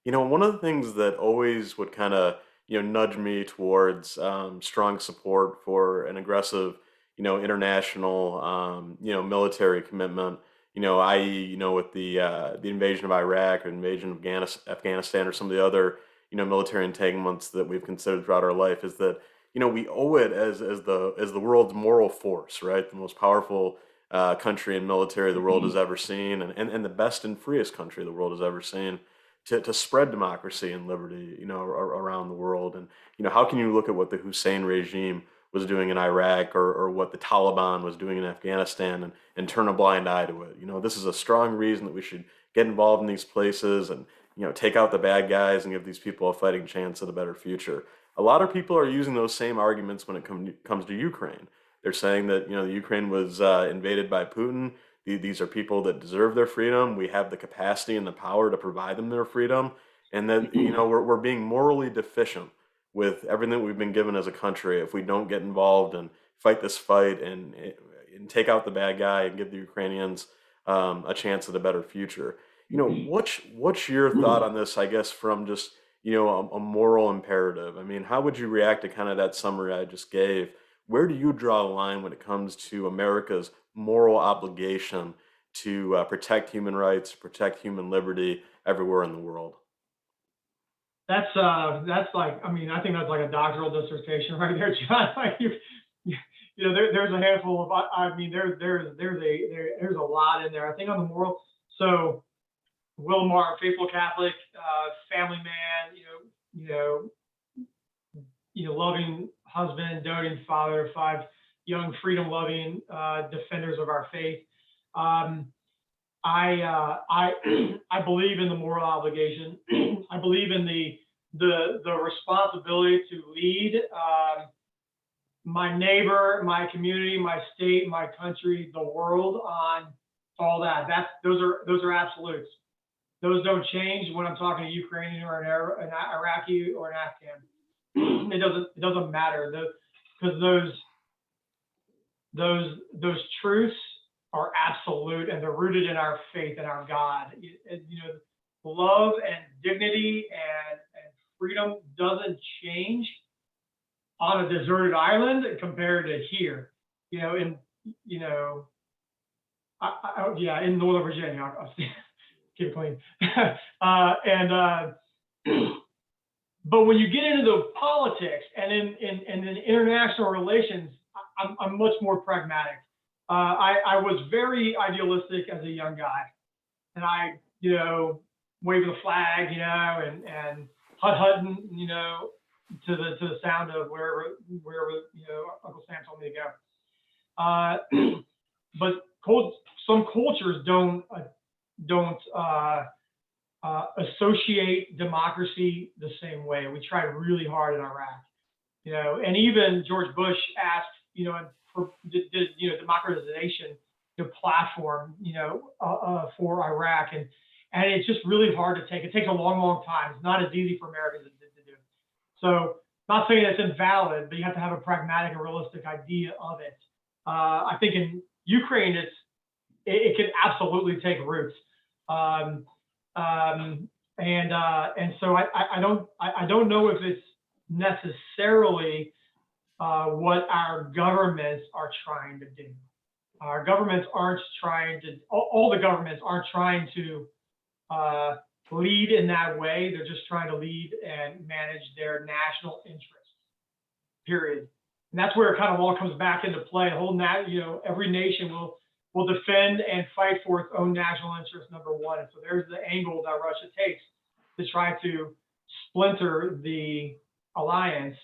One of the things that always would kind of nudge me towards strong support for an aggressive, international, military commitment, i.e., with the invasion of Iraq or invasion of Afghanistan or some of the other, military entanglements that we've considered throughout our life, is that, we owe it as the world's moral force, right? The most powerful country and military the world has ever seen, and the best and freest country the world has ever seen, to spread democracy and liberty, around the world. And, how can you look at what the Hussein regime was doing in Iraq, or what the Taliban was doing in Afghanistan, and turn a blind eye to it? This is a strong reason that we should get involved in these places and, take out the bad guys and give these people a fighting chance at a better future. A lot of people are using those same arguments when it comes to Ukraine. They're saying that, the Ukraine was invaded by Putin. These are people that deserve their freedom. We have the capacity and the power to provide them their freedom, and that, we're being morally deficient with everything we've been given as a country if we don't get involved and fight this fight, and take out the bad guy and give the Ukrainians a chance at a better future. What's your thought on this? I guess from just, a moral imperative. I mean, how would you react to kind of that summary I just gave? Where do you draw a line when it comes to America's moral obligation to protect human rights, protect human liberty everywhere in the world? That's like, I mean, I think that's like a doctoral dissertation right there, John. Like there's a handful of, I mean, there's a lot in there. I think on the moral, so Will Marm, faithful Catholic, family man, loving husband, doting father, five young freedom-loving defenders of our faith. Um, I I believe in the moral obligation. I believe in the responsibility to lead my neighbor, my community, my state, my country, the world on all that. Those are absolutes. Those don't change when I'm talking to Ukrainian or an Iraqi or an Afghan. It doesn't matter because those truths are absolute, and they're rooted in our faith and our God. Love and dignity and freedom doesn't change on a deserted island compared to here. In yeah, in Northern Virginia. I'll keep it clean. And but when you get into the politics and in international relations, I'm much more pragmatic. I was very idealistic as a young guy, and I, waving the flag, and hutting, to the sound of wherever Uncle Sam told me to go. But some cultures don't associate democracy the same way. We tried really hard in Iraq, and even George Bush asked, did democratization, platform, for Iraq, and it's just really hard to take. It takes a long, long time. It's not as easy for Americans to do. So, not saying it's invalid, but you have to have a pragmatic and realistic idea of it. I think in Ukraine, it can absolutely take roots. And so I don't know if it's necessarily what our governments are trying to do. Our governments aren't trying to. All the governments aren't trying to lead in that way. They're just trying to lead and manage their national interests. Period. And that's where it kind of all comes back into play. The whole every nation will defend and fight for its own national interest, number one. And so there's the angle that Russia takes to try to splinter the alliance.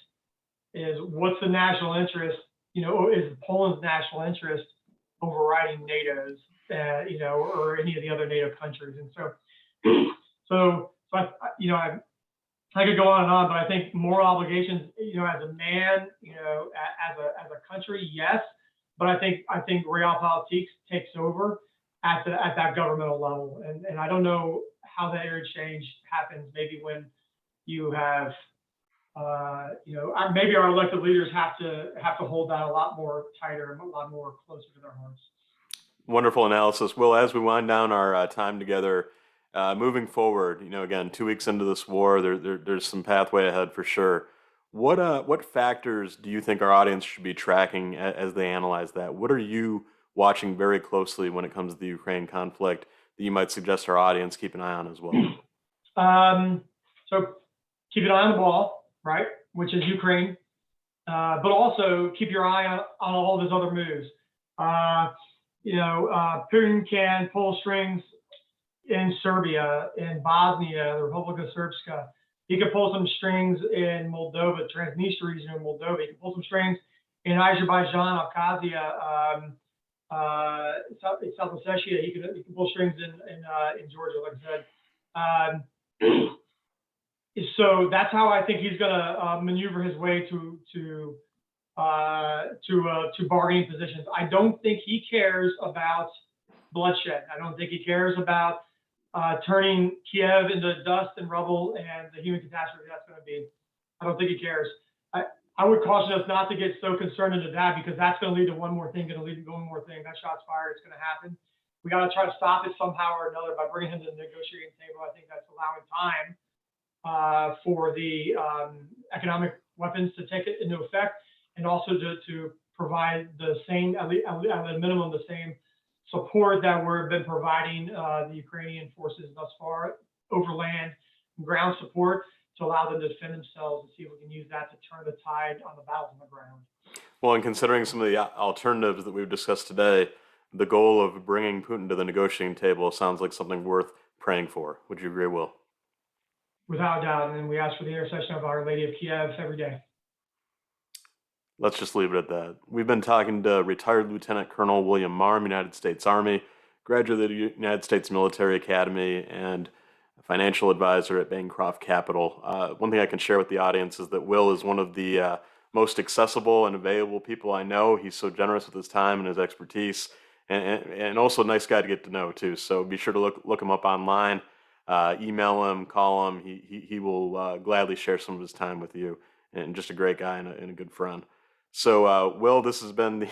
Is what's the national interest? Is Poland's national interest overriding NATO's? Or any of the other NATO countries? And I could go on and on, but I think moral obligations, as a man, as a country, yes. But I think realpolitik takes over at that governmental level, and I don't know how that interchange happens. Maybe when you have, maybe our elected leaders have to hold that a lot more tighter and a lot more closer to their hearts. Wonderful analysis. Well, as we wind down our time together, moving forward, again, 2 weeks into this war, there's some pathway ahead for sure. What factors do you think our audience should be tracking as they analyze that? What are you watching very closely when it comes to the Ukraine conflict that you might suggest our audience keep an eye on as well? So keep an eye on the ball, right, which is Ukraine, but also keep your eye on all those other moves. Putin can pull strings in Serbia, in Bosnia, the Republic of Srpska. He can pull some strings in Moldova, Transnistria region in Moldova. He can pull some strings in Azerbaijan, Abkhazia, South Ossetia. He can pull strings in Georgia, like I said. So that's how I think he's going to maneuver his way to bargaining positions. I don't think he cares about bloodshed. I don't think he cares about turning Kiev into dust and rubble and the human catastrophe that's going to be. I don't think he cares. I would caution us not to get so concerned into that, because that's going to lead to one more thing, one more thing. That shot's fired. It's going to happen. We got to try to stop it somehow or another by bringing him to the negotiating table. I think that's allowing time for the economic weapons to take it into effect, and also to provide the same, at a minimum, the same support that we've been providing the Ukrainian forces thus far, overland and ground support, to allow them to defend themselves, and see if we can use that to turn the tide on the battles on the ground. Well, and considering some of the alternatives that we've discussed today, the goal of bringing Putin to the negotiating table sounds like something worth praying for. Would you agree, Will? Without doubt, and we ask for the intercession of Our Lady of Kiev every day. Let's just leave it at that. We've been talking to retired Lieutenant Colonel William Marm, United States Army, graduate of the United States Military Academy, and a financial advisor at Bancroft Capital. One thing I can share with the audience is that Will is one of the most accessible and available people I know. He's so generous with his time and his expertise, and also a nice guy to get to know, too. So be sure to look him up online, email him, call him. He will gladly share some of his time with you, and just a great guy and a good friend. So, Will, this has been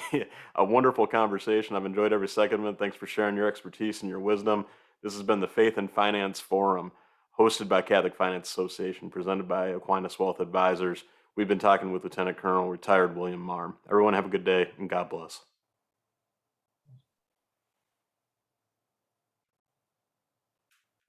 a wonderful conversation. I've enjoyed every second of it. Thanks for sharing your expertise and your wisdom. This has been the Faith and Finance Forum, hosted by Catholic Finance Association, presented by Aquinas Wealth Advisors. We've been talking with Lieutenant Colonel retired William Marm. Everyone have a good day, and God bless.